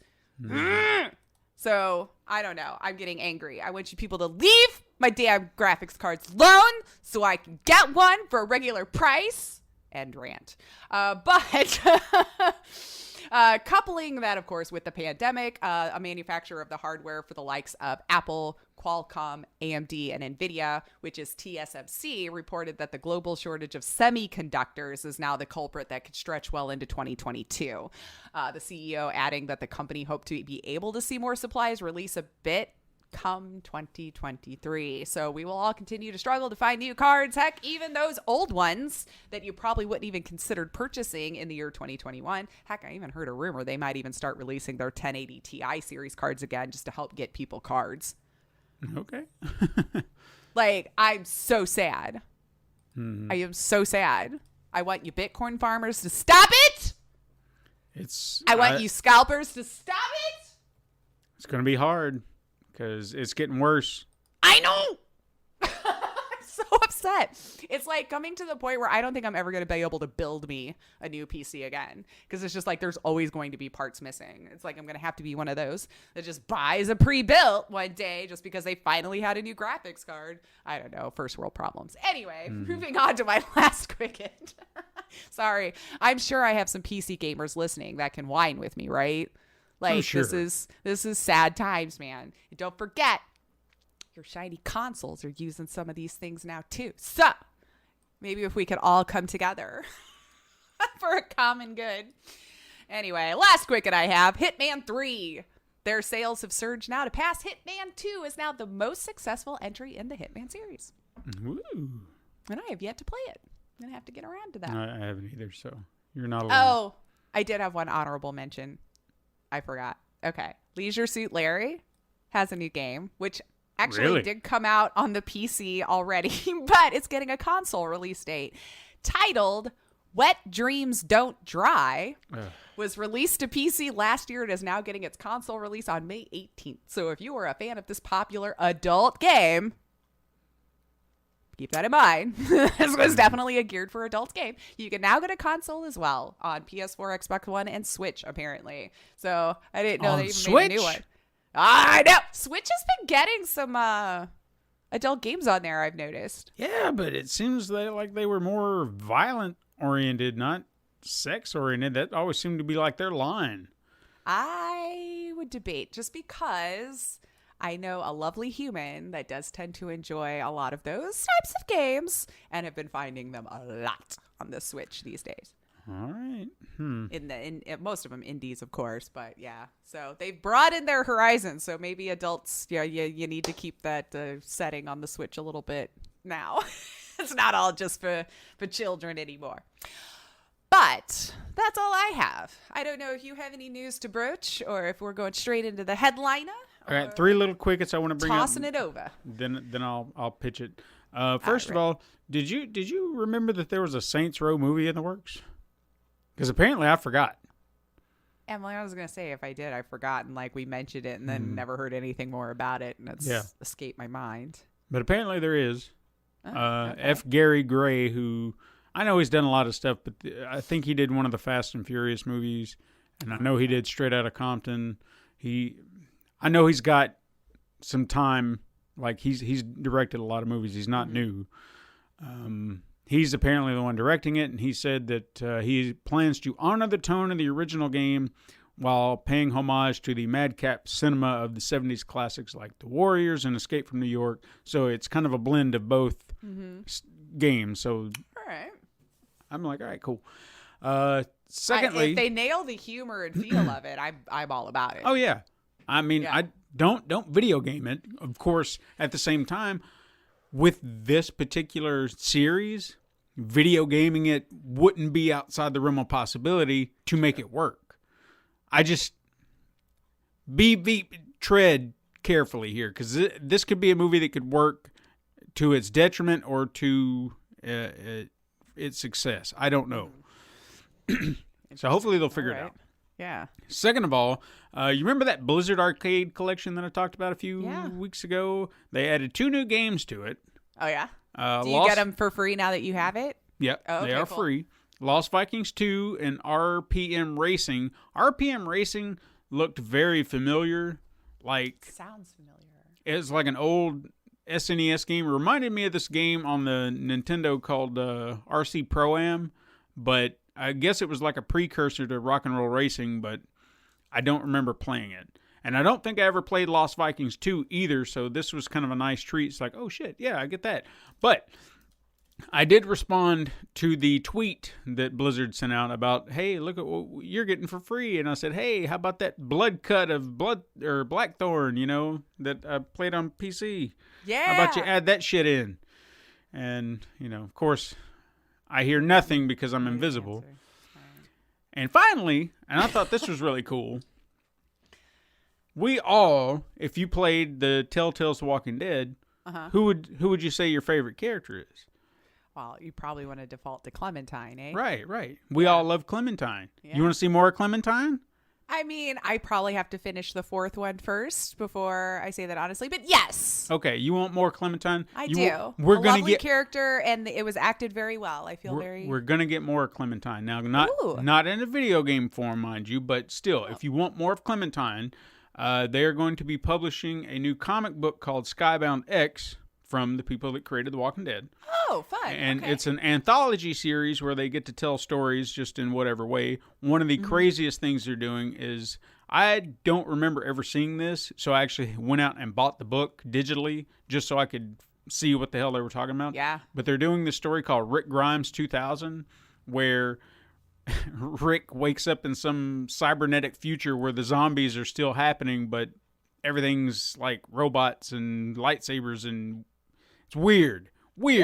So, I don't know. I'm getting angry. I want you people to leave my damn graphics cards alone so I can get one for a regular price. End rant. But coupling that, of course, with the pandemic, a manufacturer of the hardware for the likes of Apple, Qualcomm, AMD, and NVIDIA, which is TSMC, reported that the global shortage of semiconductors is now the culprit that could stretch well into 2022. The CEO adding that the company hoped to be able to see more supplies release a bit come 2023. So we will all continue to struggle to find new cards. Heck, even those old ones that you probably wouldn't even considered purchasing in the year 2021. Heck, I even heard a rumor they might even start releasing their 1080 Ti series cards again just to help get people cards. Okay. Like, I'm so sad. Mm-hmm. I am so sad. I want you Bitcoin farmers to stop it. I want you scalpers to stop it. It's going to be hard because it's getting worse. I know. I'm so upset. It's like coming to the point where I don't think I'm ever going to be able to build me a new PC again because it's just like there's always going to be parts missing. It's like I'm going to have to be one of those that just buys a pre-built one day just because they finally had a new graphics card. I don't know. First world problems. Anyway, moving on to my last quicket. Sorry. I'm sure I have some PC gamers listening that can whine with me, right? Like, sure. This is sad times, man. And don't forget, your shiny consoles are using some of these things now too. So maybe if we could all come together for a common good. Anyway, last quicket I have, Hitman 3. Their sales have surged now to pass Hitman 2 is now the most successful entry in the Hitman series. Woo. And I have yet to play it. I'm going to have to get around to that. I haven't either, so you're not alone. Oh, I did have one honorable mention. I forgot. Okay. Leisure Suit Larry has a new game, which actually Really? did come out on the PC already, but it's getting a console release date. Titled Wet Dreams Don't Dry, was released to PC last year and is now getting its console release on May 18th. So if you are a fan of this popular adult game, keep that in mind. This was definitely a geared for adults game. You can now get a console as well on PS4, Xbox One, and Switch, apparently. So I didn't know On they even Switch? made a new one. I know. Switch has been getting some adult games on there, I've noticed. Yeah, but it seems like they were more violent oriented, not sex oriented. That always seemed to be like their line. I would debate just because I know a lovely human that does tend to enjoy a lot of those types of games and have been finding them a lot on the Switch these days. All right. In most of them indies, of course, but yeah. So they've broadened their horizons. So maybe adults, you need to keep that setting on the Switch a little bit now. It's not all just for children anymore. But that's all I have. I don't know if you have any news to broach or if we're going straight into the headliner. All right, 3 little quickets I want to bring Tossing up. it over. Then I'll pitch it. First of all, did you remember that there was a Saints Row movie in the works? Because apparently I forgot. Emily, I was going to say if I did, I forgot. And like we mentioned it and then never heard anything more about it. And it's escaped my mind. But apparently there is. Okay. F. Gary Gray, who I know he's done a lot of stuff, but I think he did one of the Fast and Furious movies. And I know he did Straight Outta Compton. I know he's got some time. Like he's directed a lot of movies. He's not new. He's apparently the one directing it, and he said that he plans to honor the tone of the original game while paying homage to the madcap cinema of the 70s classics like The Warriors and Escape from New York. So it's kind of a blend of both games. So All right. I'm like, all right, cool. Secondly, if they nail the humor and feel of it, I'm all about it. oh yeah, I mean, Yeah. I don't video game it. Of course, at the same time, with this particular series, video gaming it wouldn't be outside the realm of possibility to make it work. I just tread carefully here because this could be a movie that could work to its detriment or to its success. I don't know. So hopefully they'll figure it out. Yeah. Second of all, you remember that Blizzard Arcade collection that I talked about a few Yeah. weeks ago? They added 2 new games to it. Oh, yeah? Do you get them for free now that you have it? Yep, Oh, they okay, are cool. free. Lost Vikings 2 and RPM Racing. RPM Racing looked very familiar. Like, Sounds familiar. it's like an old SNES game. It reminded me of this game on the Nintendo called RC Pro-Am, but I guess it was like a precursor to Rock and Roll Racing, but I don't remember playing it. And I don't think I ever played Lost Vikings 2 either, so this was kind of a nice treat. It's like, oh shit, yeah, I get that. But I did respond to the tweet that Blizzard sent out about, hey, look at what you're getting for free. And I said, hey, how about that blood cut of Blackthorn, that I played on PC? Yeah. How about you add that shit in? And, of course, I hear nothing because I'm invisible. And finally, and I thought this was really cool, we all, if you played the Telltale's Walking Dead, who would you say your favorite character is? Well, you probably want to default to Clementine, eh? Right. We all love Clementine. Yeah. You want to see more of Clementine? I mean, I probably have to finish the 4th one first before I say that honestly, but yes. Okay, you want more Clementine? I do. We're a gonna lovely get character, and it was acted very well. I feel we're gonna get more of Clementine now. Not in a video game form, mind you, but still, if you want more of Clementine, they are going to be publishing a new comic book called Skybound X from the people that created The Walking Dead. Oh, fun. And okay. it's an anthology series where they get to tell stories just in whatever way. One of the craziest things they're doing is, I don't remember ever seeing this, so I actually went out and bought the book digitally just so I could see what the hell they were talking about. Yeah. But they're doing this story called Rick Grimes 2000, where Rick wakes up in some cybernetic future where the zombies are still happening, but everything's like robots and lightsabers, and it's weird. What?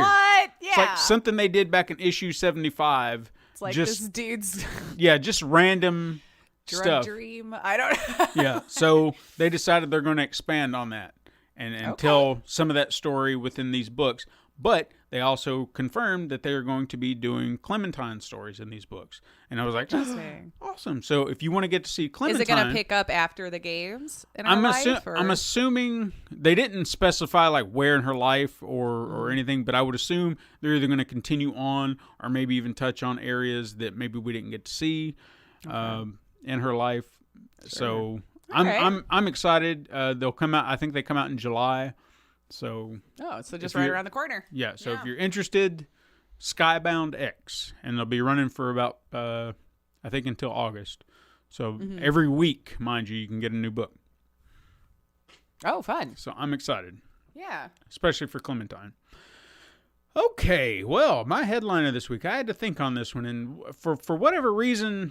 Yeah. It's like something they did back in issue 75. It's like just, this dude's yeah, just random drug stuff. dream. I don't Yeah, so they decided they're going to expand on that and tell some of that story within these books. But they also confirmed that they're going to be doing Clementine stories in these books. And I was like, Interesting. Awesome. So if you want to get to see Clementine... Is it going to pick up after the games in our life? I'm assuming they didn't specify like where in her life or anything, but I would assume they're either going to continue on or maybe even touch on areas that maybe we didn't get to see in her life. Sure. So I'm excited. They'll come out. I think they come out in July. So just right around the corner. Yeah. So if you're interested, Skybound X, and they'll be running for about I think until August. So every week, mind you can get a new book. Oh, fun. So I'm excited. Yeah. Especially for Clementine. Okay, well, my headliner this week, I had to think on this one, and for whatever reason,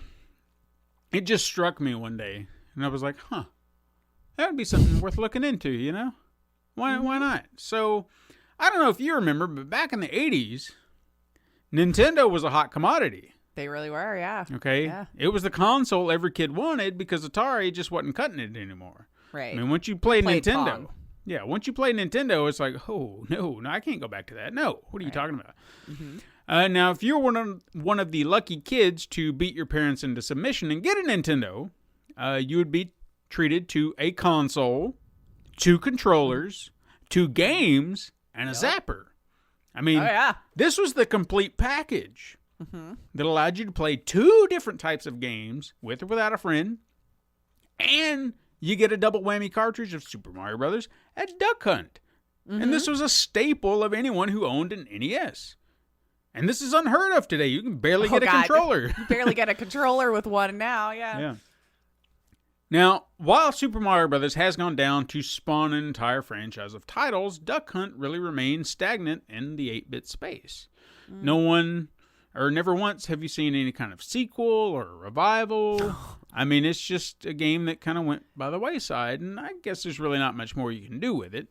it just struck me one day, and I was like, that would be something worth looking into, Why not? So, I don't know if you remember, but back in the 80s, Nintendo was a hot commodity. They really were, yeah. Okay? Yeah. It was the console every kid wanted because Atari just wasn't cutting it anymore. Right. I mean, once you played Nintendo... Pong. Yeah, once you play Nintendo, it's like, oh, no, I can't go back to that. No, what are you talking about? Now, if you're one of the lucky kids to beat your parents into submission and get a Nintendo, you would be treated to a console, 2 controllers, 2 games, and a zapper. I mean, this was the complete package that allowed you to play 2 different types of games with or without a friend, and you get a double whammy cartridge of Super Mario Brothers and Duck Hunt. And this was a staple of anyone who owned an NES. And this is unheard of today. You can barely get a controller. You barely get a controller with one now, yeah. Now, while Super Mario Brothers has gone down to spawn an entire franchise of titles, Duck Hunt really remains stagnant in the 8-bit space. No one, or never once have you seen any kind of sequel or revival. I mean, it's just a game that kind of went by the wayside, and I guess there's really not much more you can do with it.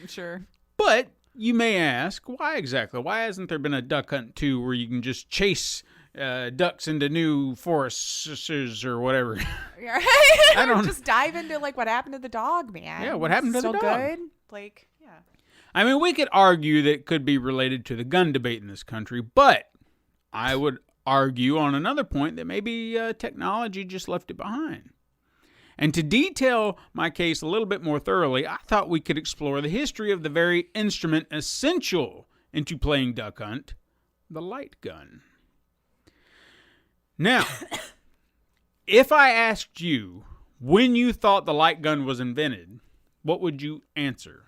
Sure. But you may ask, why exactly? Why hasn't there been a Duck Hunt 2 where you can just chase ducks into new forests or whatever? I don't just dive into like what happened to the dog, man. Yeah, what happened to the dog? Good. Like, yeah. I mean, we could argue that it could be related to the gun debate in this country, but I would argue on another point that maybe technology just left it behind. And to detail my case a little bit more thoroughly, I thought we could explore the history of the very instrument essential into playing Duck Hunt, the light gun. Now, if I asked you when you thought the light gun was invented, what would you answer?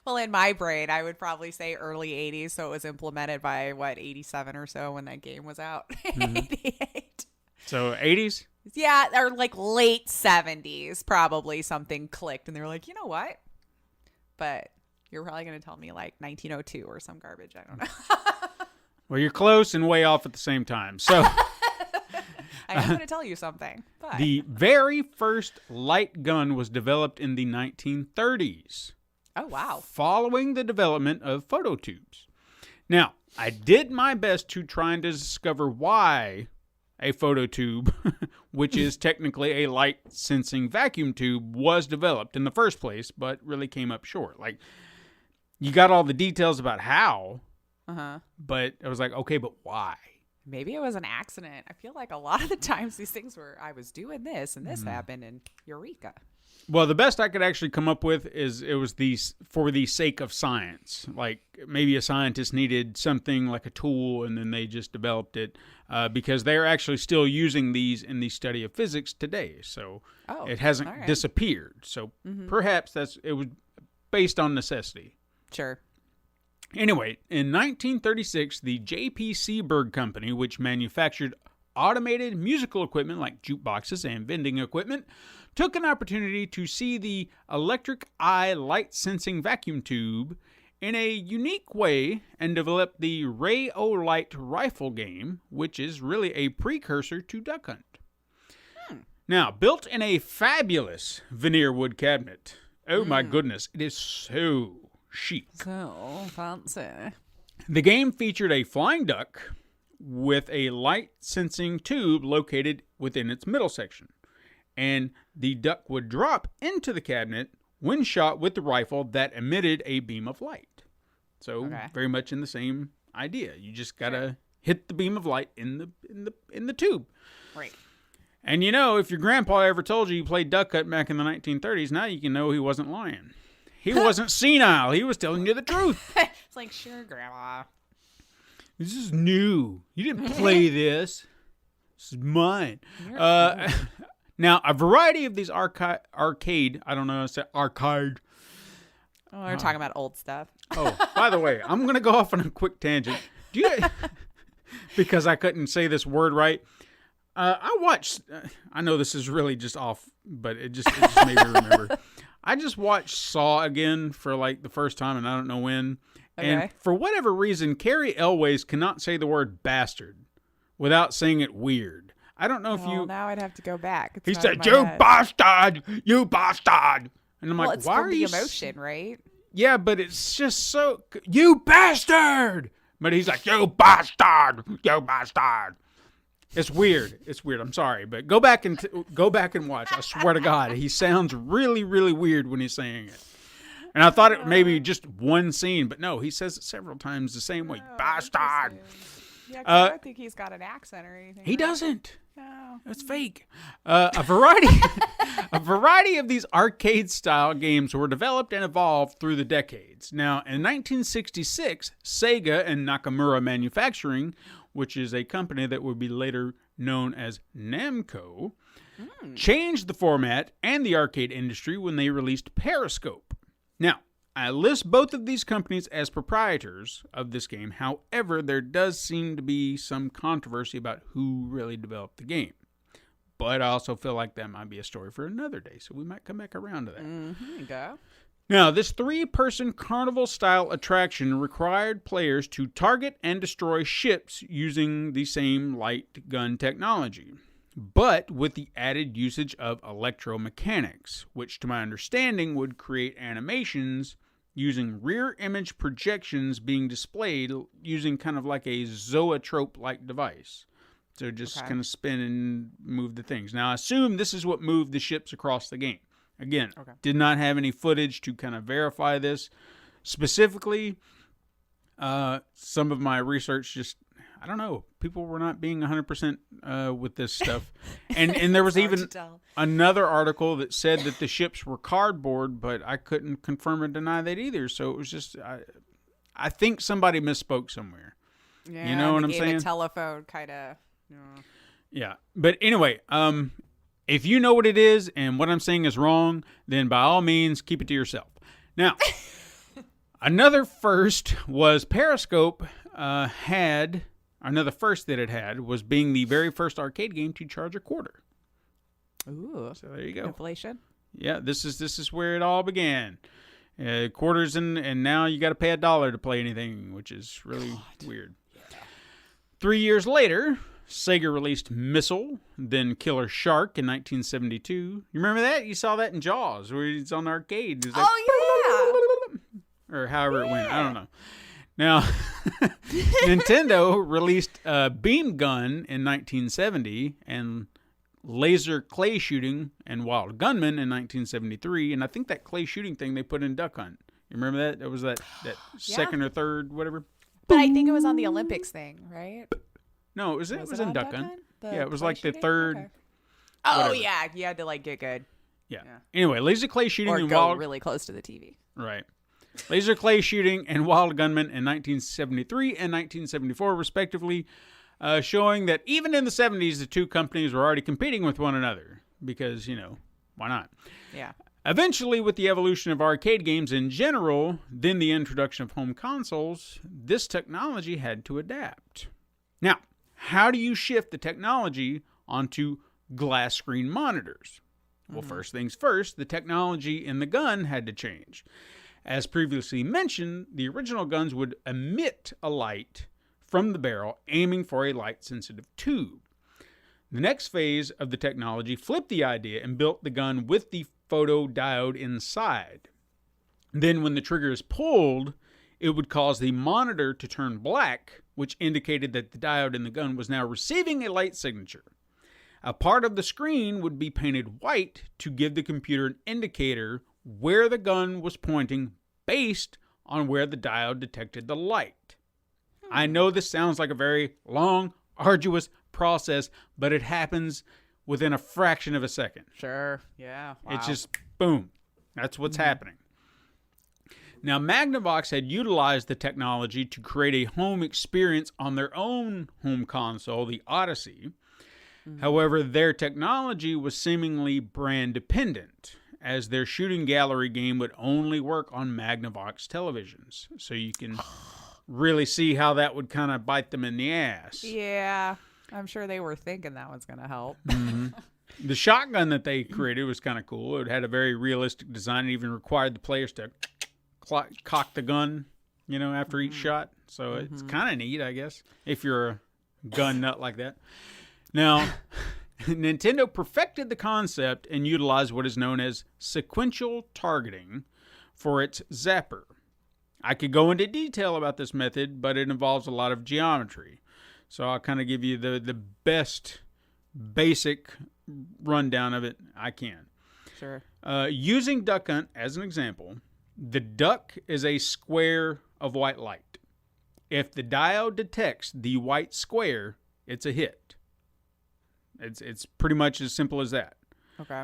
Well, in my brain, I would probably say early 80s. So it was implemented by, 87 or so when that game was out. 88. So 80s? Yeah, or like late 70s, probably something clicked. And they were like, you know what? But you're probably going to tell me like 1902 or some garbage. I don't know. Well, you're close and way off at the same time. So I'm going to tell you something. But. the very first light gun was developed in the 1930s. Oh, wow. Following the development of phototubes. Now, I did my best to try and discover why a phototube, which is technically a light-sensing vacuum tube, was developed in the first place, but really came up short. Like, you got all the details about how, but I was like, okay, but why? Maybe it was an accident. I feel like a lot of the times these things were, I was doing this and this happened and eureka. Well, the best I could actually come up with is it was for the sake of science. Like maybe a scientist needed something like a tool and then they just developed it because they're actually still using these in the study of physics today. So it hasn't disappeared. So perhaps it was based on necessity. Sure. Anyway, in 1936, the J.P. Seberg Company, which manufactured automated musical equipment like jukeboxes and vending equipment, took an opportunity to see the electric eye light sensing vacuum tube in a unique way and developed the Ray-O-Light rifle game, which is really a precursor to Duck Hunt. Now, built in a fabulous veneer wood cabinet. Oh my goodness, it is so chic. So fancy. The game featured a flying duck with a light sensing tube located within its middle section. And the duck would drop into the cabinet when shot with the rifle that emitted a beam of light. So very much in the same idea. You just gotta hit the beam of light in the tube. Right. And you know, if your grandpa ever told you played duck hunt back in the 1930s, now you can know he wasn't lying. He wasn't senile. He was telling you the truth. It's like, sure, Grandma. This is new. You didn't play this. This is mine. Now, a variety of these arcade, I don't know how to say arcade. Oh, we're talking about old stuff. Oh, by the way, I'm going to go off on a quick tangent. Because I couldn't say this word right. I watched, I know this is really just off, but it just made me remember. I just watched Saw again for like the first time, and I don't know when. Okay. And for whatever reason, Carrie Elways cannot say the word bastard without saying it weird. I don't know if you... now I'd have to go back. He said, you bastard! You bastard! And I'm like, it's why from are the you... emotion, right? Yeah, but it's just so... You bastard! But he's like, you bastard! You bastard! It's weird. It's weird. I'm sorry, but go back and watch. I swear to God, he sounds really, really weird when he's saying it. And I thought it maybe just one scene, but no, he says it several times the same way. Bastard! Yeah, 'cause I don't think he's got an accent or anything. He doesn't. No. That's fake. A variety of these arcade-style games were developed and evolved through the decades. Now, in 1966, Sega and Nakamura Manufacturing, which is a company that would be later known as Namco, changed the format and the arcade industry when they released Periscope. Now, I list both of these companies as proprietors of this game. However, there does seem to be some controversy about who really developed the game. But I also feel like that might be a story for another day, so we might come back around to that. Go. Now, this 3-person carnival-style attraction required players to target and destroy ships using the same light gun technology, but with the added usage of electromechanics, which to my understanding would create animations using rear image projections being displayed using kind of like a zoetrope-like device. So just kind of spin and move the things. Now, I assume this is what moved the ships across the game. Again, did not have any footage to kind of verify this. Specifically, some of my research just, I don't know, people were not being 100% with this stuff. And there was even another article that said that the ships were cardboard, but I couldn't confirm or deny that either. So it was just, I think somebody misspoke somewhere. Yeah, you know what I'm saying? A telephone kind of. Yeah. But anyway, If you know what it is and what I'm saying is wrong, then by all means, keep it to yourself. Now, another first was Periscope another first that it had was being the very first arcade game to charge a quarter. Ooh. So there you go. Inflation. Yeah, this is where it all began. Quarters and now you got to pay $1 to play anything, which is really weird. Yeah. 3 years later, Sega released Missile, then Killer Shark in 1972. You remember that? You saw that in Jaws, where it's on the arcade. It's like, or however it went. I don't know. Now, Nintendo released Beam Gun in 1970 and Laser Clay Shooting and Wild Gunman in 1973. And I think that clay shooting thing they put in Duck Hunt. You remember that? It was that second or third, whatever. But I think it was on the Olympics thing, right? No, it was in Duck Hunt. Yeah, it was like the shooting? third. Okay. Oh, whatever. yeah. You had to like get good. Yeah. Anyway, Laser Clay Shooting Or and go Wild... really close to the TV. Right. Laser Clay Shooting and Wild Gunman in 1973 and 1974, respectively, showing that even in the 70s, the two companies were already competing with one another because, why not? Yeah. Eventually, with the evolution of arcade games in general, then the introduction of home consoles, this technology had to adapt. Now, how do you shift the technology onto glass screen monitors? Well, first things first, the technology in the gun had to change. As previously mentioned, the original guns would emit a light from the barrel, aiming for a light-sensitive tube. The next phase of the technology flipped the idea and built the gun with the photodiode inside. Then when the trigger is pulled, it would cause the monitor to turn black, which indicated that the diode in the gun was now receiving a light signature. A part of the screen would be painted white to give the computer an indicator where the gun was pointing based on where the diode detected the light. I know this sounds like a very long, arduous process, but it happens within a fraction of a second. Sure. Yeah. Wow. It's just boom. That's what's happening. Now, Magnavox had utilized the technology to create a home experience on their own home console, the Odyssey. However, their technology was seemingly brand dependent, as their shooting gallery game would only work on Magnavox televisions. So you can really see how that would kind of bite them in the ass. Yeah. I'm sure they were thinking that was going to help. The shotgun that they created was kind of cool. It had a very realistic design. It even required the players to cock the gun, after each shot. So it's kind of neat, I guess, if you're a gun nut like that. Now, Nintendo perfected the concept and utilized what is known as sequential targeting for its zapper. I could go into detail about this method, but it involves a lot of geometry. So I'll kind of give you the best basic rundown of it I can. Sure. Using Duck Hunt as an example, the duck is a square of white light. If the diode detects the white square, it's a hit. It's pretty much as simple as that. Okay.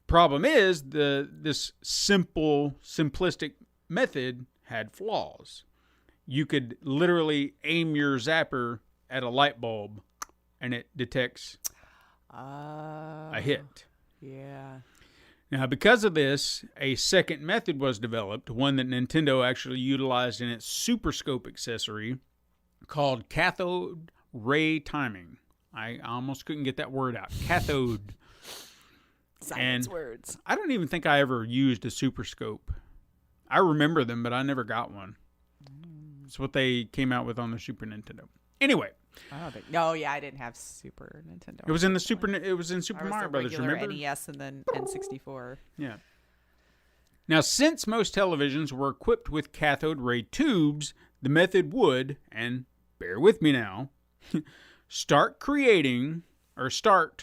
Problem is, this simplistic method had flaws. You could literally aim your zapper at a light bulb, and it detects a hit. Yeah. Now, because of this, a second method was developed, one that Nintendo actually utilized in its Super Scope accessory, called cathode ray timing. I almost couldn't get that word out. Cathode. Science words. I don't even think I ever used a Super Scope. I remember them, but I never got one. It's what they came out with on the Super Nintendo. Anyway. I didn't have Super Nintendo. It was in the Super Mario Brothers, regular remember? NES and then N64. Yeah. Now, since most televisions were equipped with cathode ray tubes, the method would, and bear with me now, start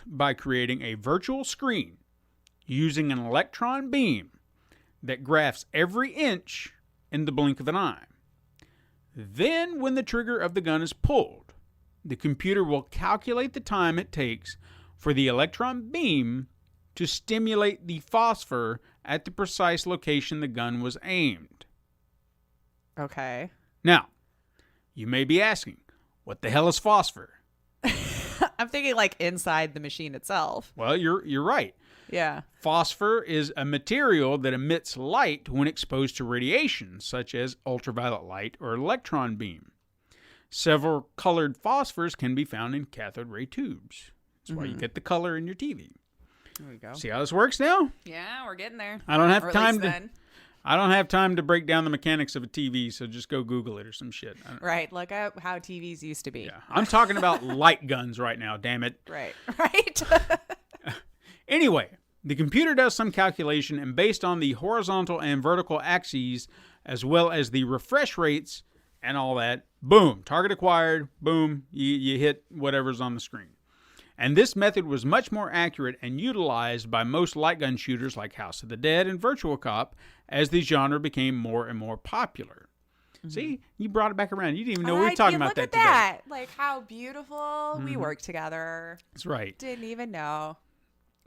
by creating a virtual screen using an electron beam that graphs every inch in the blink of an eye. Then, when the trigger of the gun is pulled, the computer will calculate the time it takes for the electron beam to stimulate the phosphor at the precise location the gun was aimed. Okay. Now, you may be asking, what the hell is phosphor? I'm thinking like inside the machine itself. Well, you're right. Yeah. Phosphor is a material that emits light when exposed to radiation, such as ultraviolet light or electron beam. Several colored phosphors can be found in cathode ray tubes. That's why you get the color in your TV. There we go. See how this works now? Yeah, we're getting there. I don't have Or at time least to. then. I don't have time to break down the mechanics of a TV, so just go Google it or some shit. Right. Look up how TVs used to be. Yeah, I'm talking about light guns right now. Damn it. Right. Right. Anyway, the computer does some calculation, and based on the horizontal and vertical axes, as well as the refresh rates and all that, boom, target acquired, boom, you hit whatever's on the screen. And this method was much more accurate and utilized by most light gun shooters like House of the Dead and Virtual Cop as the genre became more and more popular. See, you brought it back around. You didn't even know we were talking about look that at today. that. Like how beautiful we work together. That's right. Didn't even know.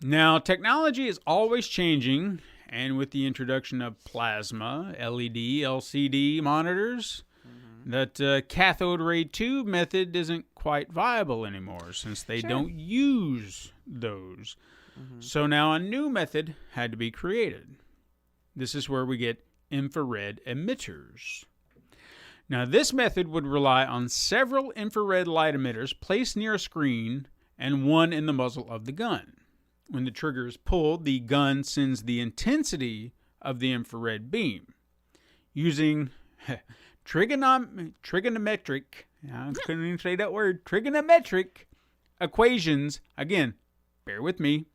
Now, technology is always changing, and with the introduction of plasma, LED, LCD monitors, that cathode ray tube method isn't quite viable anymore since they don't use those. So now a new method had to be created. This is where we get infrared emitters. Now, this method would rely on several infrared light emitters placed near a screen and one in the muzzle of the gun. When the trigger is pulled, the gun sends the intensity of the infrared beam. Using trigonometric, I couldn't even say that word, trigonometric equations, again, bear with me,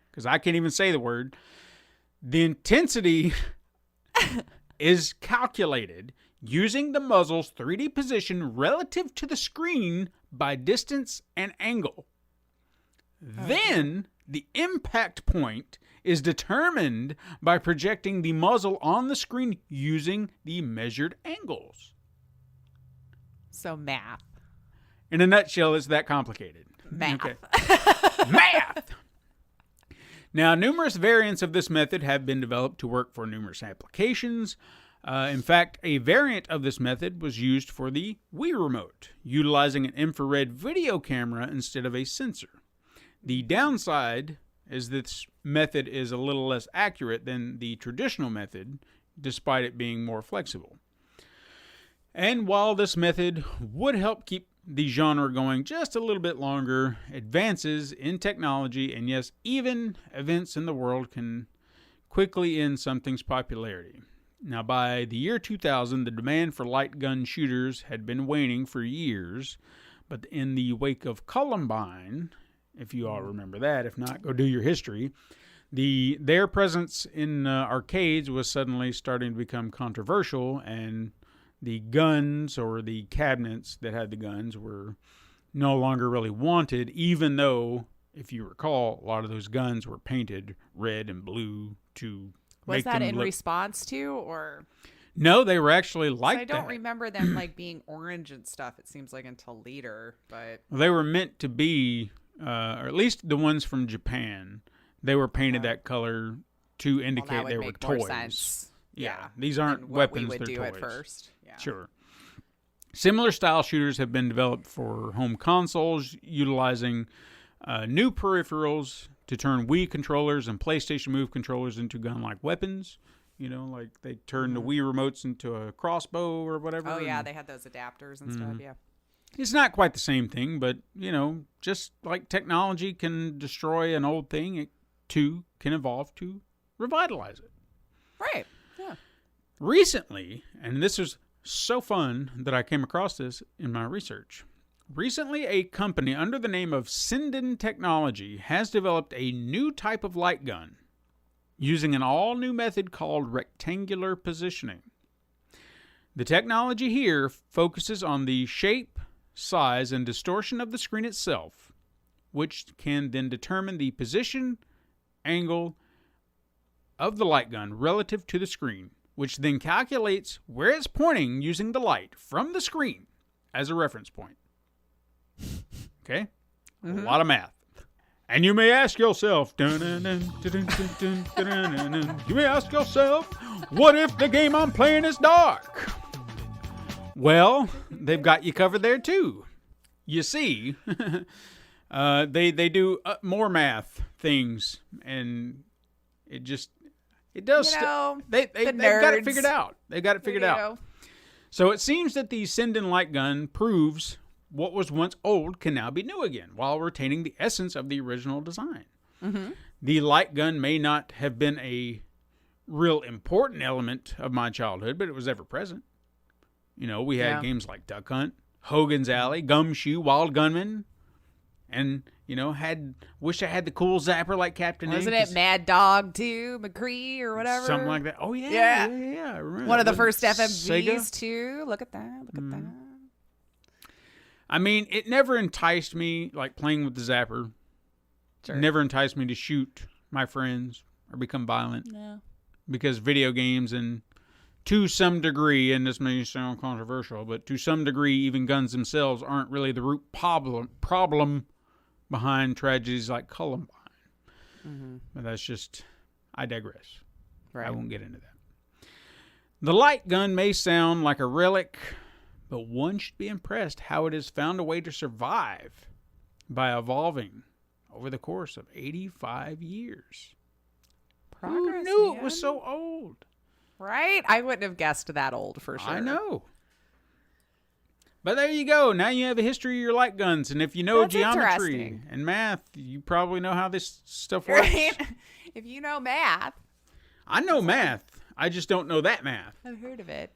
because I can't even say the word, the intensity is calculated using the muzzle's 3D position relative to the screen by distance and angle. Then, the impact point is determined by projecting the muzzle on the screen using the measured angles. So math. In a nutshell, it's that complicated. Math. Okay. Math! Now, numerous variants of this method have been developed to work for numerous applications. In fact, a variant of this method was used for the Wii Remote, utilizing an infrared video camera instead of a sensor. The downside is this method is a little less accurate than the traditional method, despite it being more flexible. And while this method would help keep the genre going just a little bit longer, advances in technology and yes, even events in the world can quickly end something's popularity. Now, by the year 2000, the demand for light gun shooters had been waning for years, but in the wake of Columbine, if you all remember that, if not, go do your history, their presence in arcades was suddenly starting to become controversial, and the guns or the cabinets that had the guns were no longer really wanted, even though, if you recall, a lot of those guns were painted red and blue to Was that in look... response to, or? No, they were actually like that. I don't remember them like being orange and stuff. It seems like until later, but They were meant to be, or at least the ones from Japan, they were painted that color to indicate that would they were make more toys. sense. Yeah, these aren't than what weapons, we would they're do toys. at first. Yeah. Sure. Similar style shooters have been developed for home consoles, utilizing new peripherals to turn Wii controllers and PlayStation Move controllers into gun-like weapons. You know, like they turn the Wii remotes into a crossbow or whatever. Oh yeah, they had those adapters and stuff. Yeah. It's not quite the same thing, but, you know, just like technology can destroy an old thing, it too can evolve to revitalize it. Right. Yeah. Recently, and this is so fun that I came across this in my research. Recently, a company under the name of Sinden Technology has developed a new type of light gun using an all-new method called rectangular positioning. The technology here focuses on the shape, size, and distortion of the screen itself, which can then determine the position, angle of the light gun relative to the screen, which then calculates where it's pointing using the light from the screen as a reference point. Okay? A lot of math. And you may ask yourself, you may ask yourself, what if the game I'm playing is dark? Well, they've got you covered there too. You see, They do more math things, and it does. They've got it figured out. They got it figured out. So it seems that the send-in light gun proves what was once old can now be new again, while retaining the essence of the original design. Mm-hmm. The light gun may not have been a real important element of my childhood, but it was ever present. You know, we had games like Duck Hunt, Hogan's Alley, Gumshoe, Wild Gunman, and, you know, wish I had the cool zapper like Captain Wasn't Ink. it Mad Dog 2, McCree, or whatever? Something like that. Oh, yeah. Yeah. I remember. One of the first Sega? FMVs, too. Look at that. I mean, it never enticed me, like playing with the zapper. Sure. Never enticed me to shoot my friends or become violent. No. Because video games, and to some degree, and this may sound controversial, but to some degree, even guns themselves aren't really the root problem behind tragedies like Columbine. Mm-hmm. But that's just, I digress. Right. I won't get into that. The light gun may sound like a relic, but one should be impressed how it has found a way to survive by evolving over the course of 85 years. Progress, Who knew man. it was so old? Right? I wouldn't have guessed that old for sure. I know. But there you go. Now you have a history of your light guns. And if you know That's geometry interesting. and math, you probably know how this stuff works. Right? If you know math. I know math. I just don't know that math. I've heard of it.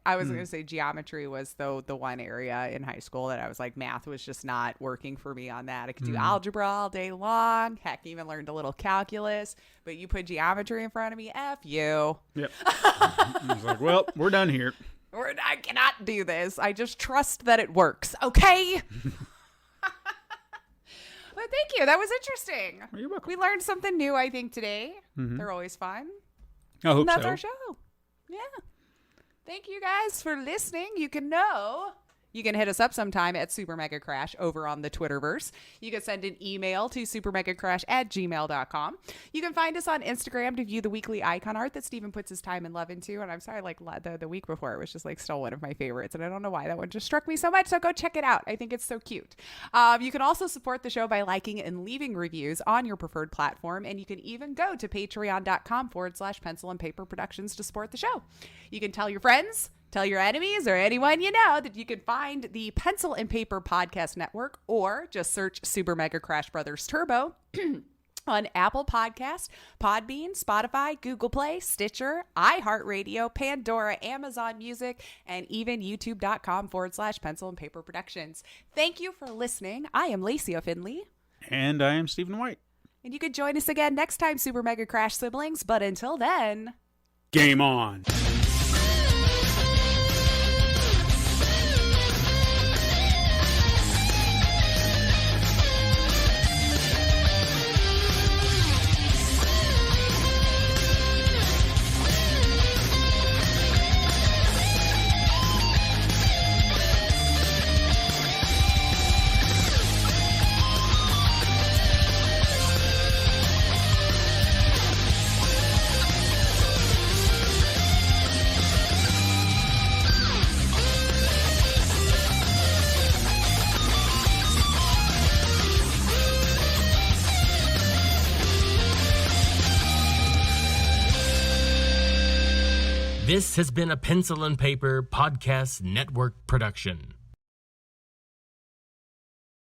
I was going to say geometry was the one area in high school that I was like, math was just not working for me on that. I could do algebra all day long. Heck, even learned a little calculus. But you put geometry in front of me, F you. Yep. I was like, well, we're done here. I cannot do this. I just trust that it works. Okay? But thank you. That was interesting. Well, you're welcome. We learned something new, I think, today. They're always fun. I hope And that's so. our show. Yeah. Thank you guys for listening. You can hit us up sometime at Super Mega Crash over on the Twitterverse. You can send an email to supermegacrash@gmail.com. You can find us on Instagram to view the weekly icon art that Steven puts his time and love into. And I'm sorry, like the week before, it was just like still one of my favorites. And I don't know why that one just struck me so much. So go check it out. I think it's so cute. You can also support the show by liking and leaving reviews on your preferred platform. And you can even go to patreon.com/pencil and paper productions to support the show. You can tell your friends, tell your enemies, or anyone you know that you can find the Pencil and Paper Podcast Network, or just search Super Mega Crash Brothers Turbo on Apple Podcasts, Podbean, Spotify, Google Play, Stitcher, iHeartRadio, Pandora, Amazon Music, and even youtube.com/Pencil and Paper Productions. Thank you for listening. I am Lacey O'Finley. And I am Stephen White. And you can join us again next time, Super Mega Crash siblings. But until then, Game on. This has been a Pencil and Paper Podcast Network production.